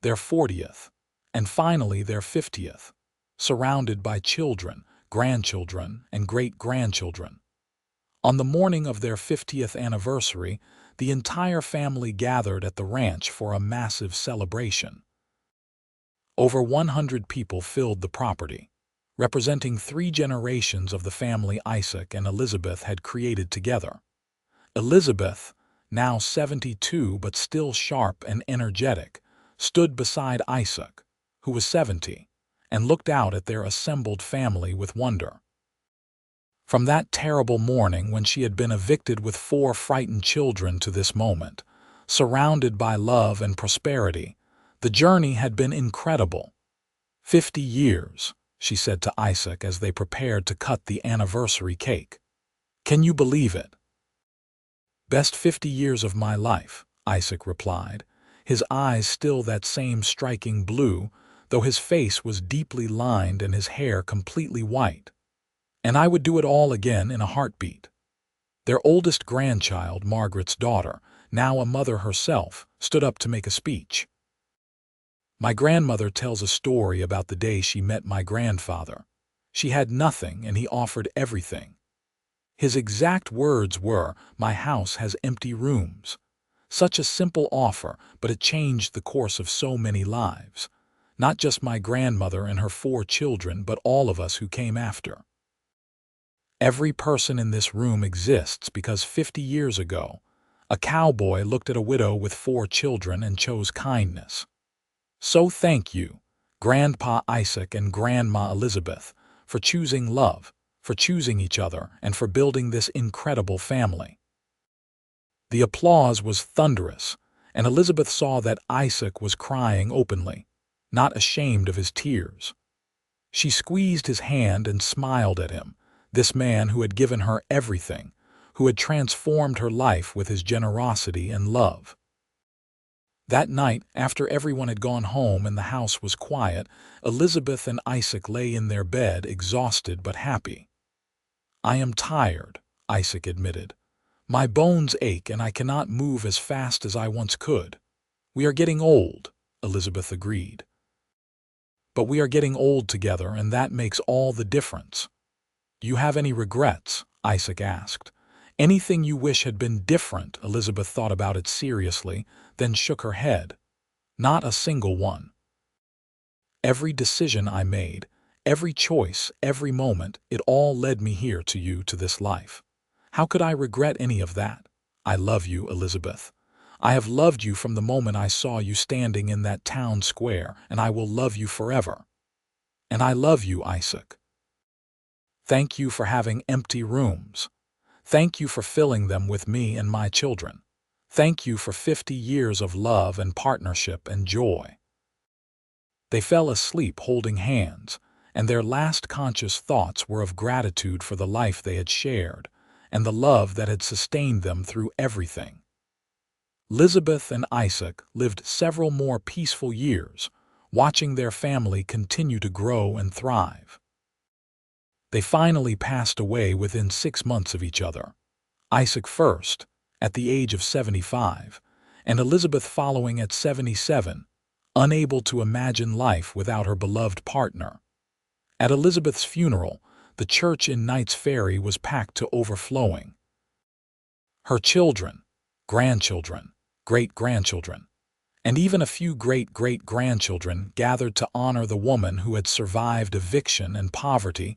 their 40th, and finally their 50th, surrounded by children, grandchildren, and great-grandchildren. On the morning of their 50th anniversary, the entire family gathered at the ranch for a massive celebration. Over 100 people filled the property, representing 3 generations of the family Isaac and Elizabeth had created together. Elizabeth, now 72 but still sharp and energetic, stood beside Isaac, who was 70, and looked out at their assembled family with wonder. From that terrible morning when she had been evicted with 4 frightened children to this moment, surrounded by love and prosperity, the journey had been incredible. 50 years, she said to Isaac as they prepared to cut the anniversary cake. Can you believe it? Best 50 years of my life, Isaac replied, his eyes still that same striking blue, though his face was deeply lined and his hair completely white. And I would do it all again in a heartbeat. Their oldest grandchild, Margaret's daughter, now a mother herself, stood up to make a speech. My grandmother tells a story about the day she met my grandfather. She had nothing and he offered everything. His exact words were, "My house has empty rooms." Such a simple offer, but it changed the course of so many lives. Not just my grandmother and her 4 children, but all of us who came after. Every person in this room exists because 50 years ago, a cowboy looked at a widow with 4 children and chose kindness. So thank you, Grandpa Isaac and Grandma Elizabeth, for choosing love, for choosing each other, and for building this incredible family. The applause was thunderous, and Elizabeth saw that Isaac was crying openly, not ashamed of his tears. She squeezed his hand and smiled at him, this man who had given her everything, who had transformed her life with his generosity and love. That night, after everyone had gone home and the house was quiet, Elizabeth and Isaac lay in their bed, exhausted but happy. "I am tired," Isaac admitted. "My bones ache and I cannot move as fast as I once could." "We are getting old," Elizabeth agreed. "But we are getting old together, and that makes all the difference." "Do you have any regrets?" Isaac asked. "Anything you wish had been different?" Elizabeth thought about it seriously, then shook her head. "Not a single one. Every decision I made, every choice, every moment, it all led me here to you, to this life. How could I regret any of that? I love you, Elizabeth. I have loved you from the moment I saw you standing in that town square, and I will love you forever. And I love you, Isaac. Thank you for having empty rooms. Thank you for filling them with me and my children. Thank you for 50 years of love and partnership and joy." They fell asleep holding hands, and their last conscious thoughts were of gratitude for the life they had shared and the love that had sustained them through everything. Elizabeth and Isaac lived several more peaceful years, watching their family continue to grow and thrive. They finally passed away within 6 months of each other. Isaac first, at the age of 75, and Elizabeth following at 77, unable to imagine life without her beloved partner. At Elizabeth's funeral, the church in Knight's Ferry was packed to overflowing. Her children, grandchildren, great-grandchildren, and even a few great-great-grandchildren gathered to honor the woman who had survived eviction and poverty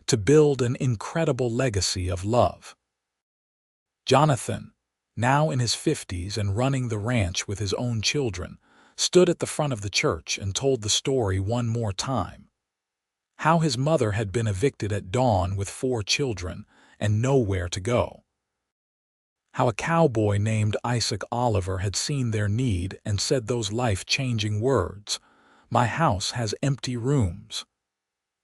to build an incredible legacy of love. Jonathan, now in his 50s and running the ranch with his own children, stood at the front of the church and told the story one more time. How his mother had been evicted at dawn with 4 children and nowhere to go. How a cowboy named Isaac Oliver had seen their need and said those life-changing words, "My house has empty rooms."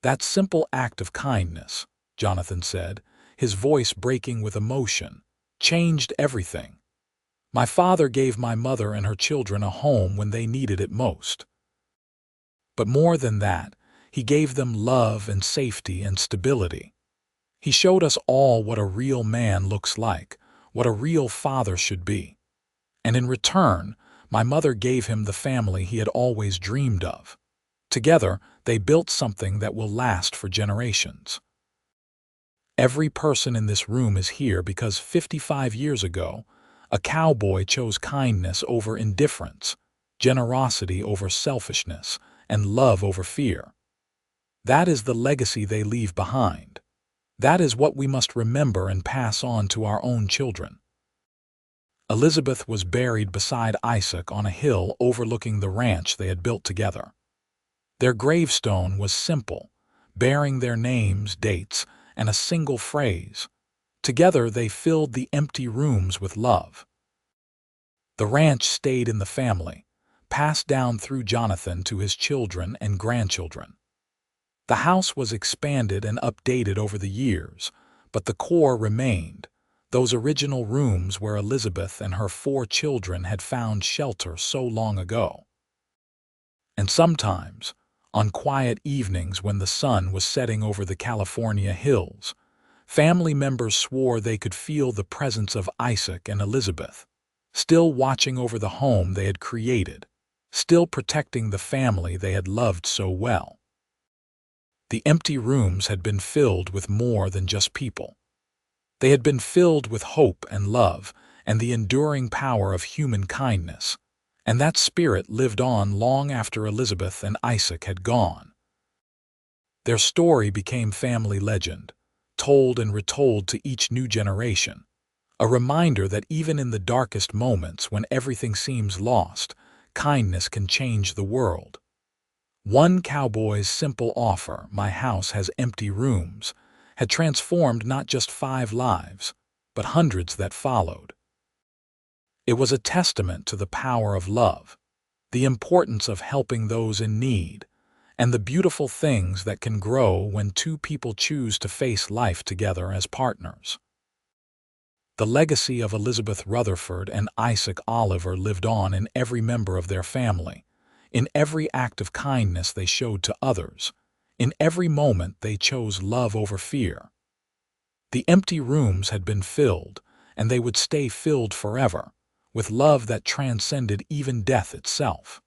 That simple act of kindness, Jonathan said, his voice breaking with emotion, changed everything. "My father gave my mother and her children a home when they needed it most. But more than that, he gave them love and safety and stability. He showed us all what a real man looks like, what a real father should be. And in return, my mother gave him the family he had always dreamed of. Together, they built something that will last for generations. Every person in this room is here because 55 years ago, a cowboy chose kindness over indifference, generosity over selfishness, and love over fear. That is the legacy they leave behind. That is what we must remember and pass on to our own children. Elizabeth was buried beside Isaac on a hill overlooking the ranch they had built together. Their gravestone was simple, bearing their names, dates, and a single phrase. Together they filled the empty rooms with love. The ranch stayed in the family, passed down through Jonathan to his children and grandchildren. The house was expanded and updated over the years, but the core remained, those original rooms where Elizabeth and her 4 children had found shelter so long ago. And sometimes, on quiet evenings when the sun was setting over the California hills, family members swore they could feel the presence of Isaac and Elizabeth, still watching over the home they had created, still protecting the family they had loved so well. The empty rooms had been filled with more than just people. They had been filled with hope and love and the enduring power of human kindness, and that spirit lived on long after Elizabeth and Isaac had gone. Their story became family legend, told and retold to each new generation, a reminder that even in the darkest moments when everything seems lost, kindness can change the world. One cowboy's simple offer, "My house has empty rooms," had transformed not just 5 lives, but hundreds that followed. It was a testament to the power of love, the importance of helping those in need, and the beautiful things that can grow when 2 people choose to face life together as partners. The legacy of Elizabeth Rutherford and Isaac Oliver lived on in every member of their family, in every act of kindness they showed to others, in every moment they chose love over fear. The empty rooms had been filled, and they would stay filled forever, with love that transcended even death itself.